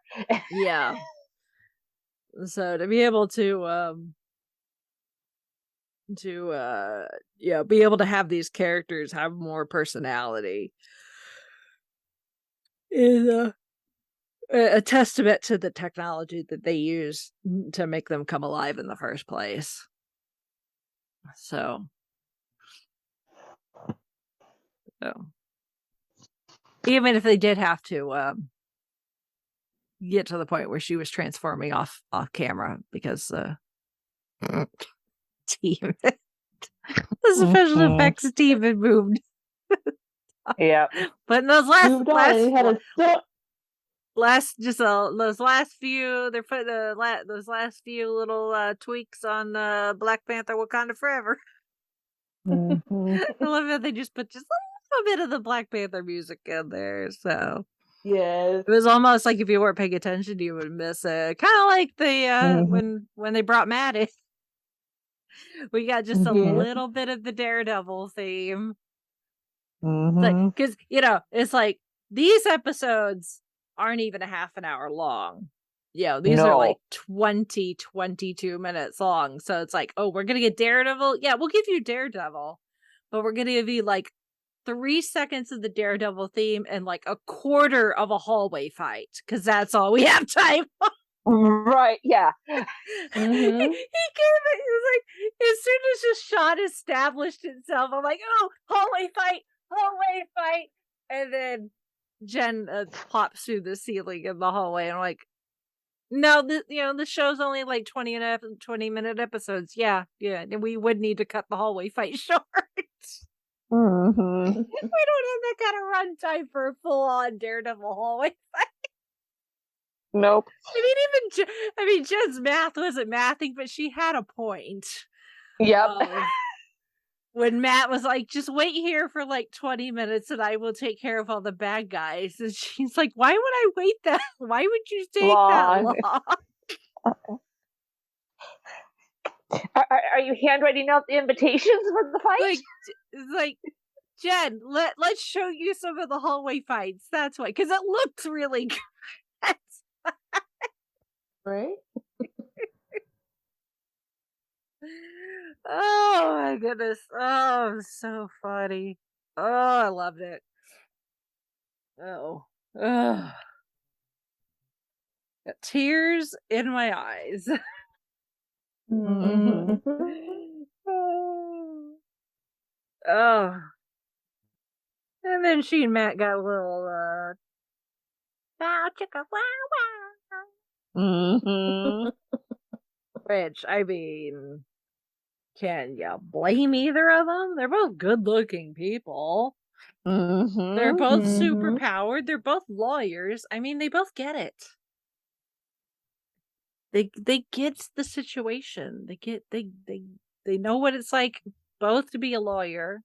So to be able to be able to have these characters have more personality is a testament to the technology that they use to make them come alive in the first place. So even if they did have to get to the point where she was transforming off camera because team the special effects team had moved. But in those those last few, they're putting those last few little tweaks on Black Panther Wakanda Forever. I love that they just put just a little bit of the Black Panther music in there. So it was almost like if you weren't paying attention, you would miss it. Kind of like the when they brought Matt in. We got just a little bit of the Daredevil theme. Because it's like these episodes aren't even a half an hour long. These are like 22 minutes long. So it's like, oh, we're gonna get Daredevil. Yeah, we'll give you Daredevil, but we're gonna give you like 3 seconds of the Daredevil theme and like a quarter of a hallway fight, because that's all we have time for. Right, yeah. He gave it. He was like, as soon as the shot established itself, I'm like, oh, hallway fight, and then Jen pops through the ceiling in the hallway, and I'm like, no, the show's only like 20-minute episodes. Yeah, we would need to cut the hallway fight short. We don't have that kind of runtime for a full-on Daredevil hallway fight. Nope. I mean, Jen's math wasn't mathing, but she had a point. Yep. When Matt was like, just wait here for like 20 minutes and I will take care of all the bad guys. And she's like, why would I wait that? Why would you take that long? Are you handwriting out the invitations for the fight? Like Jen, let's show you some of the hallway fights. That's why, because it looks really good. Right? Oh my goodness. Oh, so funny. Oh, I loved it. Oh. Ugh. Got tears in my eyes. Mm-hmm. Oh. And then she and Matt got a little wow chicka wow wow. Which, I mean, can you blame either of them? They're both good-looking people. They're both superpowered. They're both lawyers. I mean, they both get it. They get the situation. They know what it's like both to be a lawyer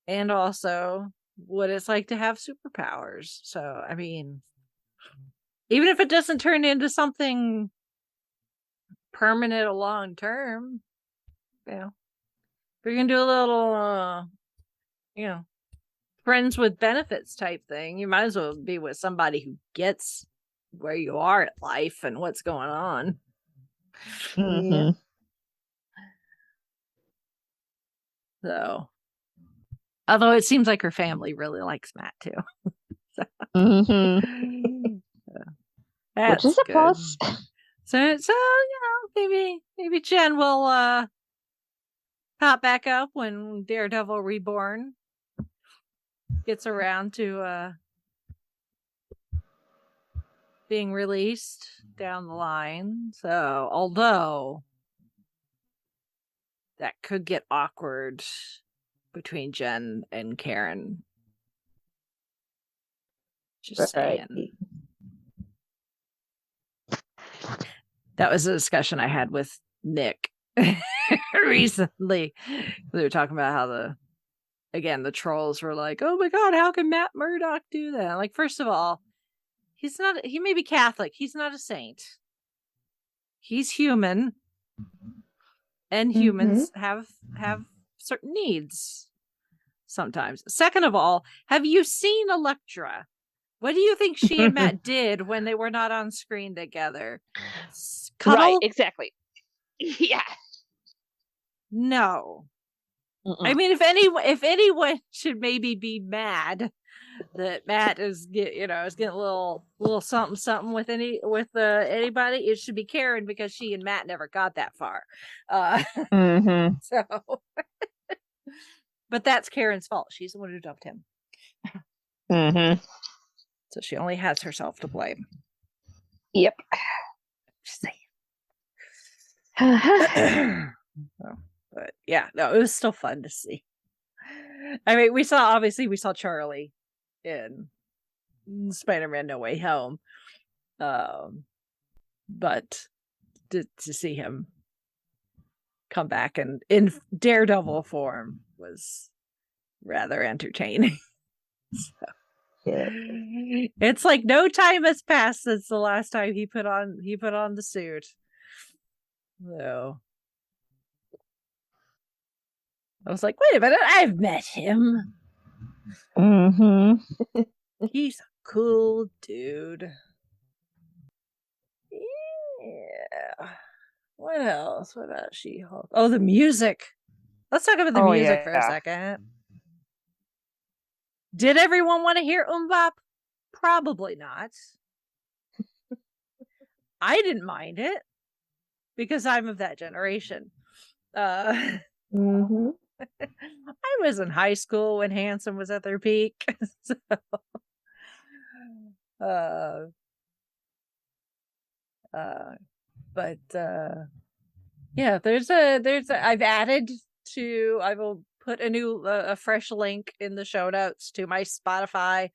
and also what it's like to have superpowers. So, I mean, even if it doesn't turn into something permanent or long term, you know, if you're gonna do a little you know, friends with benefits type thing, you might as well be with somebody who gets where you are at life and what's going on. Yeah. So, although it seems like her family really likes Matt too. Which is a plus. So maybe Jen will pop back up when Daredevil Reborn gets around to being released down the line. So, although that could get awkward between Jen and Karen. Just saying. That was a discussion I had with Nick recently. They were talking about how the trolls were like, oh my God, how can Matt Murdock do that? Like, first of all, he may be Catholic. He's not a saint. He's human. And humans have certain needs sometimes. Second of all, have you seen Elektra? What do you think she and Matt did when they were not on screen together? Cuddle? Right, exactly. Yeah. No. I mean, if anyone should maybe be mad that Matt is getting a little something with anybody, it should be Karen, because she and Matt never got that far. So, but that's Karen's fault. She's the one who dumped him. So she only has herself to blame. Yep. Just saying. But yeah, no, it was still fun to see. I mean, we saw Charlie in Spider-Man No Way Home. But to see him come back and in Daredevil form was rather entertaining. So. Yeah. It's like no time has passed since the last time he put on the suit. So I was like, wait a minute, I've met him. He's a cool dude. Yeah. What else? What about She-Hulk? Oh, the music. Let's talk about the music for a second. Did everyone want to hear Bop? Probably not. I didn't mind it because I'm of that generation. I was in high school when Hanson was at their peak. So, yeah, I will put a fresh link in the show notes to my Spotify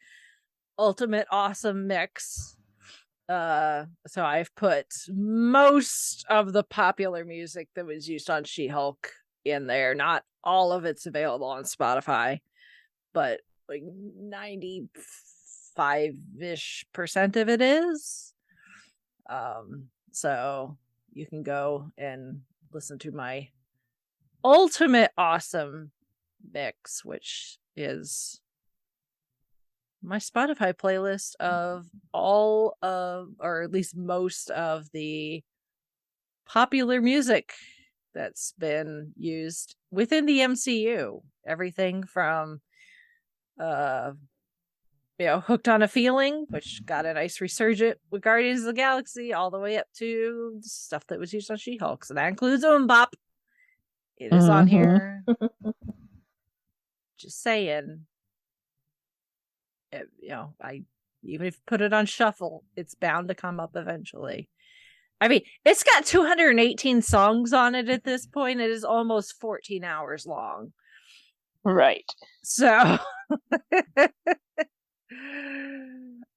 Ultimate Awesome Mix So I've put most of the popular music that was used on She-Hulk in there. Not all of it's available on Spotify, but like 95-ish% of it is. So you can go and listen to my ultimate awesome mix, which is my Spotify playlist of all of, or at least most of, the popular music that's been used within the MCU. Everything from Hooked on a Feeling, which got a nice resurgent with Guardians of the Galaxy, all the way up to stuff that was used on She-Hulk. So that includes Bop. It is on here. Just saying. I even if you put it on shuffle, it's bound to come up eventually. I mean, it's got 218 songs on it at this point. It is almost 14 hours long. Right. So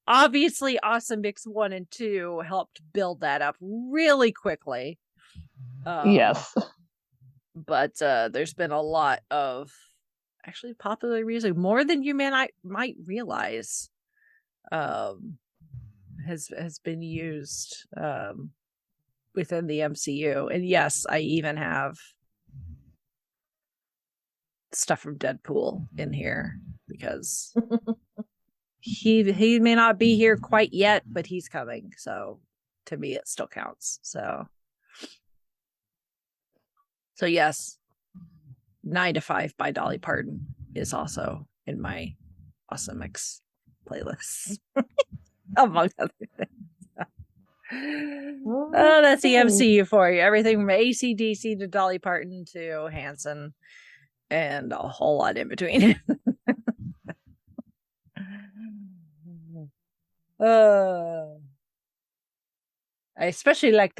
obviously Awesome Mix 1 and 2 helped build that up really quickly. Yes. But there's been a lot of actually popular music, more than you might realize, has been used within the MCU. And yes, I even have stuff from Deadpool in here because he may not be here quite yet, but he's coming. So to me, it still counts. So yes, 9 to 5 by Dolly Parton is also in my Awesome Mix playlist, among other things. Oh, that's the MCU for you. Everything from AC/DC to Dolly Parton to Hanson and a whole lot in between. I especially like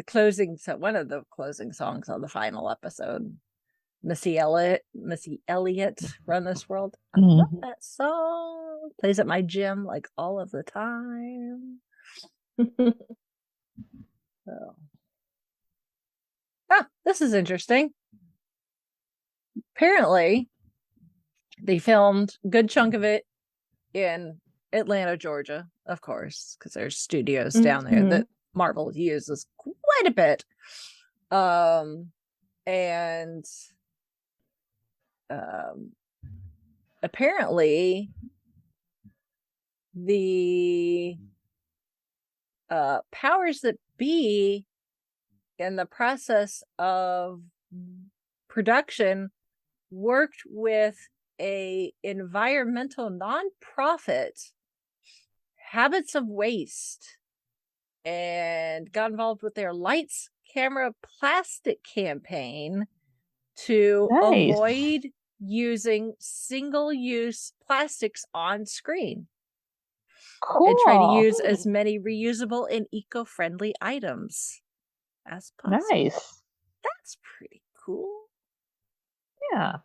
one of the closing songs on the final episode. Missy Elliott, Run This World. I love that song. Plays at my gym like all of the time. This is interesting. Apparently, they filmed a good chunk of it in Atlanta, Georgia, of course, because there's studios down there that Marvel uses quite a bit. And apparently the powers that be in the process of production worked with a environmental nonprofit, Habits of Waste, and got involved with their Lights, Camera, Plastic campaign to avoid using single-use plastics on screen. Cool. And try to use as many reusable and eco-friendly items as possible. Nice. That's pretty cool. Yeah.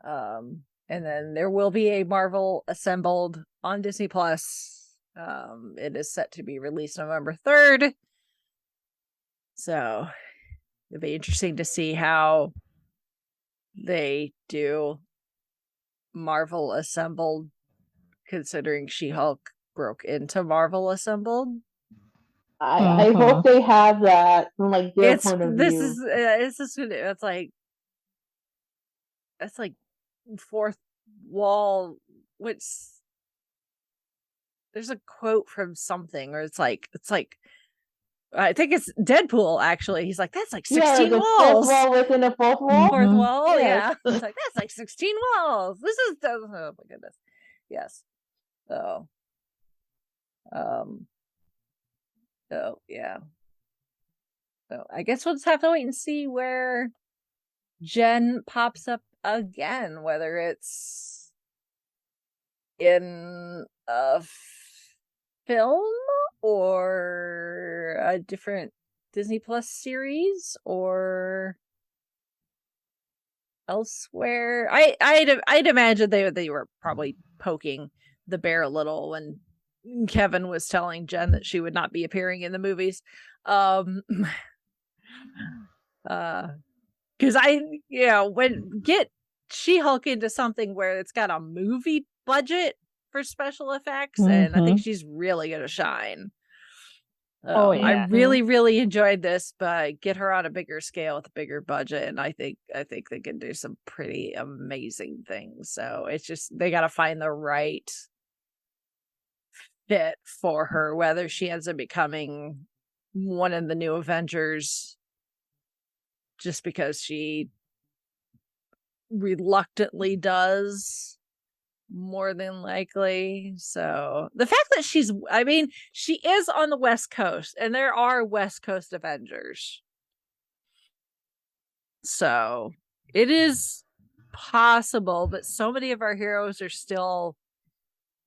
And then there will be a Marvel Assembled on Disney Plus. It is set to be released November 3rd. So it'll be interesting to see how they do Marvel Assembled, considering She-Hulk broke into Marvel Assembled. I hope they have that from like their point of view. That's like fourth wall. There's a quote from something, or it's like I think it's Deadpool, actually. He's like, that's like 16 walls. Fourth wall within a fourth wall? Fourth wall, yes. yeah. It's like, that's like 16 walls. This is, oh my goodness. Yes. So, yeah. So I guess we'll just have to wait and see where Jen pops up again, whether it's in a film or a different Disney Plus series or elsewhere. I'd imagine they were probably poking the bear a little when Kevin was telling Jen that she would not be appearing in the movies. Because get She-Hulk into something where it's got a movie budget for special effects, and I think she's really gonna shine. I really, really enjoyed this, but get her on a bigger scale with a bigger budget, and I think they can do some pretty amazing things. So it's just they got to find the right fit for her, whether she ends up becoming one of the new Avengers just because she reluctantly does, more than likely. So the fact that she is on the West Coast, and there are West Coast Avengers, so it is possible, but so many of our heroes are still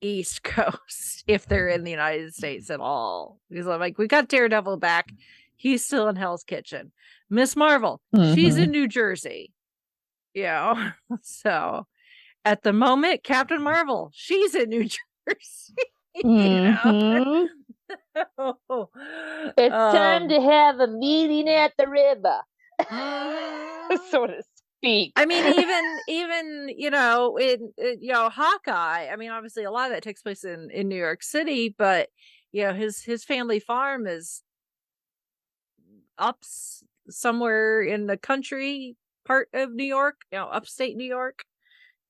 East Coast if they're in the United States at all. Because I'm like, we got Daredevil back, he's still in Hell's Kitchen. Miss Marvel, she's in New Jersey, so at the moment, Captain Marvel, she's in New Jersey. It's time to have a meeting at the river, so to speak. I mean, even in Hawkeye. I mean, obviously, a lot of that takes place in New York City, but his family farm is up somewhere in the country part of New York, upstate New York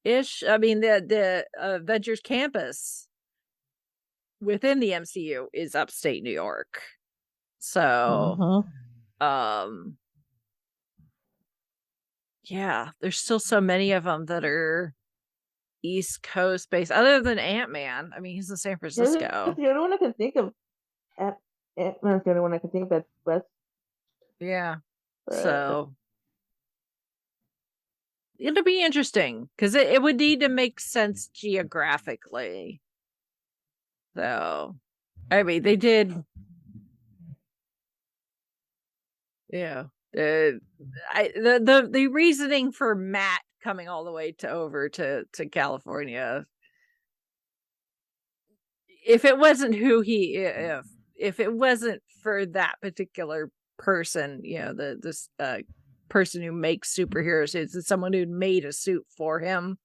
ish. I mean, the Avengers campus within the MCU is upstate New York. So, there's still so many of them that are East Coast based, other than Ant-Man. I mean, he's in San Francisco. The only one I can think of. Ant-Man's the only one I can think that's West. Yeah. So it'll be interesting because it would need to make sense geographically. So, I mean, they did. Yeah. The reasoning for Matt coming all the way over to California, if it wasn't if it wasn't for that particular person, this person who makes superhero suits, it's someone who made a suit for him.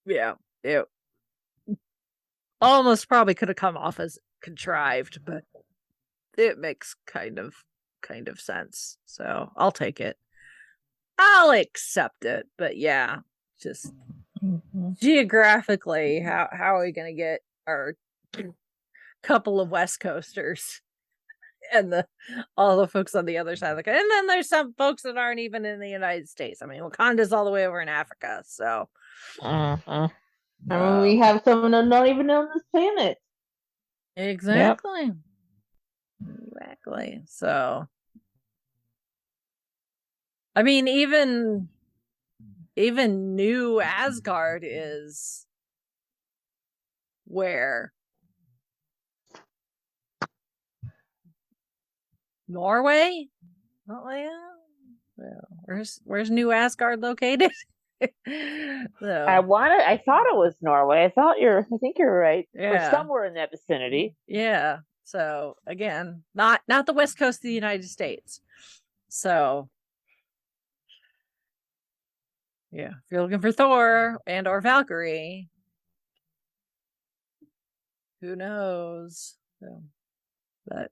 It almost probably could have come off as contrived, but it makes kind of sense. So I'll take it. I'll accept it. But yeah, just geographically, how are we gonna get our couple of West Coasters and all the folks on the other side of the country? And then there's some folks that aren't even in the United States. I mean, Wakanda's all the way over in Africa, so I mean, we have someone that's not even on this planet. Exactly. Yep. Exactly. So, I mean, even New Asgard is where? Norway? Oh yeah. Where's New Asgard located? So. I thought it was Norway. I think you're right. Yeah. Or somewhere in that vicinity. Yeah. So again, not the West Coast of the United States. So yeah, if you're looking for Thor and or Valkyrie, who knows? So, but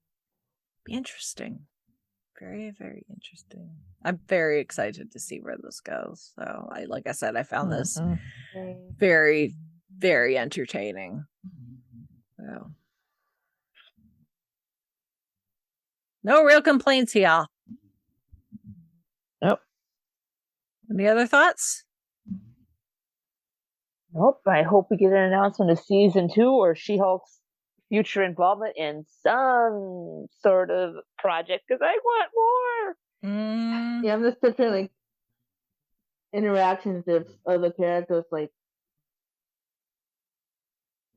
be interesting. Very, very interesting. I'm very excited to see where this goes. So like I said, I found this very, very entertaining. So no real complaints here. Nope. Any other thoughts? Nope. I hope we get an announcement of season 2 or She-Hulk's future involvement in some sort of project because I want more. Yeah, I'm just picturing like interactions of other characters. Like,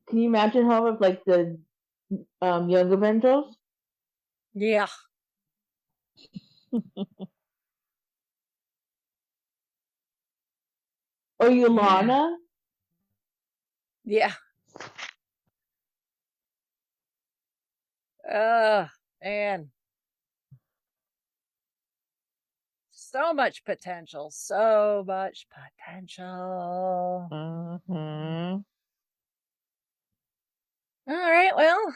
can you imagine how of like the young Avengers? Yeah. Or Yolanda? Yeah. Man. So much potential. So much potential. Mm-hmm. All right, well,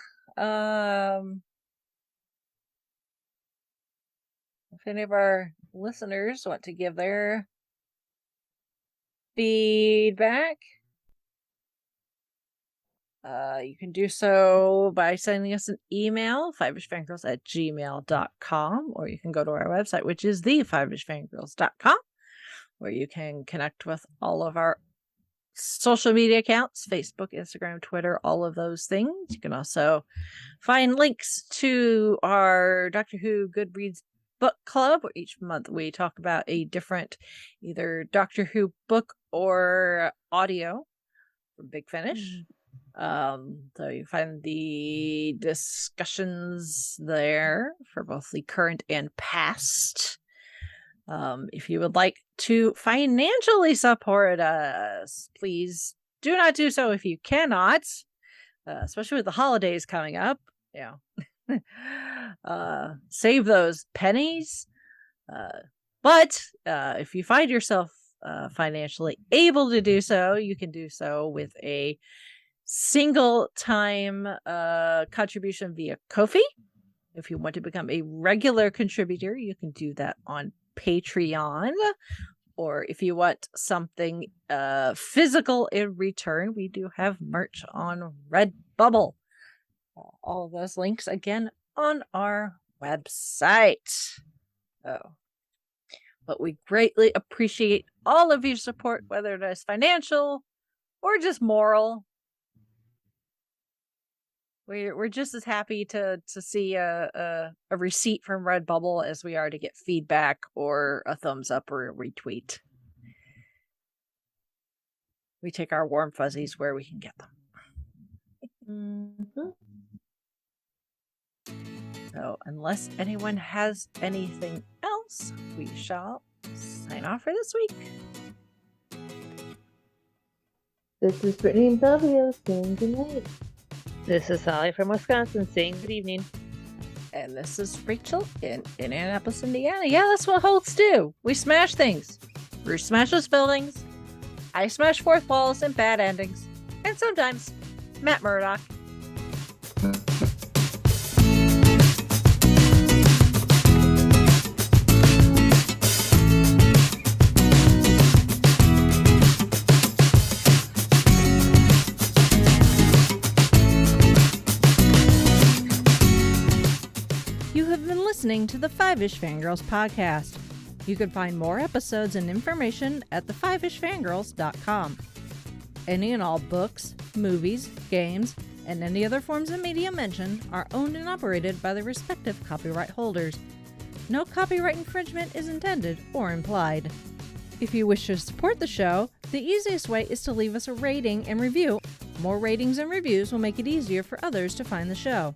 if any of our listeners want to give their feedback, you can do so by sending us an email, fiveishfangirls@gmail.com, or you can go to our website, which is the5ishfangirls.com, where you can connect with all of our social media accounts, Facebook, Instagram, Twitter, all of those things. You can also find links to our Doctor Who Goodreads book club, where each month we talk about a different either Doctor Who book or audio from Big Finish. So you find the discussions there for both the current and past. If you would like to financially support us, please do not do so if you cannot, especially with the holidays coming up. Save those pennies. But if you find yourself financially able to do so, you can do so with a single time contribution via Ko-fi. If you want to become a regular contributor, you can do that on Patreon. Or if you want something physical in return, we do have merch on Redbubble. All of those links again on our website. But we greatly appreciate all of your support, whether it is financial or just moral. We're just as happy to see a receipt from Redbubble as we are to get feedback or a thumbs up or a retweet. We take our warm fuzzies where we can get them. Mm-hmm. So unless anyone has anything else, we shall sign off for this week. This is Brittany and Sylvia saying goodnight. This is Sally from Wisconsin saying good evening. And this is Rachel in Indianapolis, Indiana. Yeah, that's what hosts do. We smash things. Bruce smashes buildings. I smash fourth walls and bad endings. And sometimes Matt Murdock. Listening to the Five-ish Fangirls podcast. You can find more episodes and information at the5ishfangirls.com. Any and all books, movies, games, and any other forms of media mentioned are owned and operated by the respective copyright holders. No copyright infringement is intended or implied. If you wish to support the show, the easiest way is to leave us a rating and review. More ratings and reviews will make it easier for others to find the show.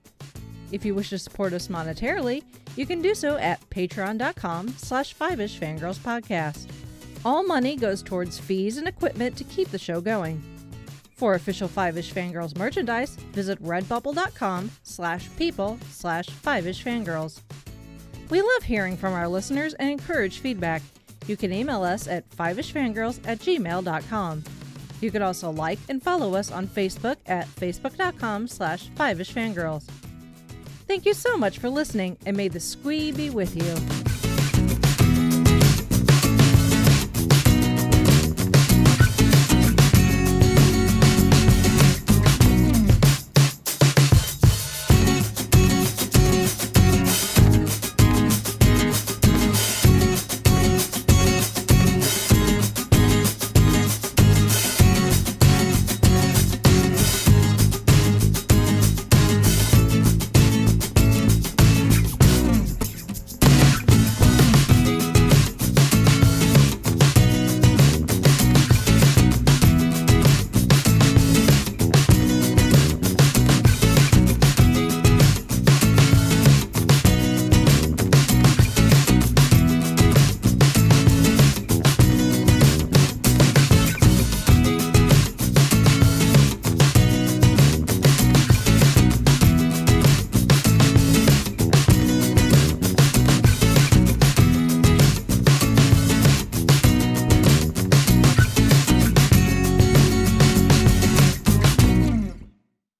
If you wish to support us monetarily, you can do so at patreon.com/5ishfangirlspodcast. All money goes towards fees and equipment to keep the show going. For official Five-ish Fangirls merchandise, visit redbubble.com/people/5ishfangirls. We love hearing from our listeners and encourage feedback. You can email us at fiveishfangirls@gmail.com. You can also like and follow us on Facebook at facebook.com/5ishfangirls. Thank you so much for listening, and may the squee be with you.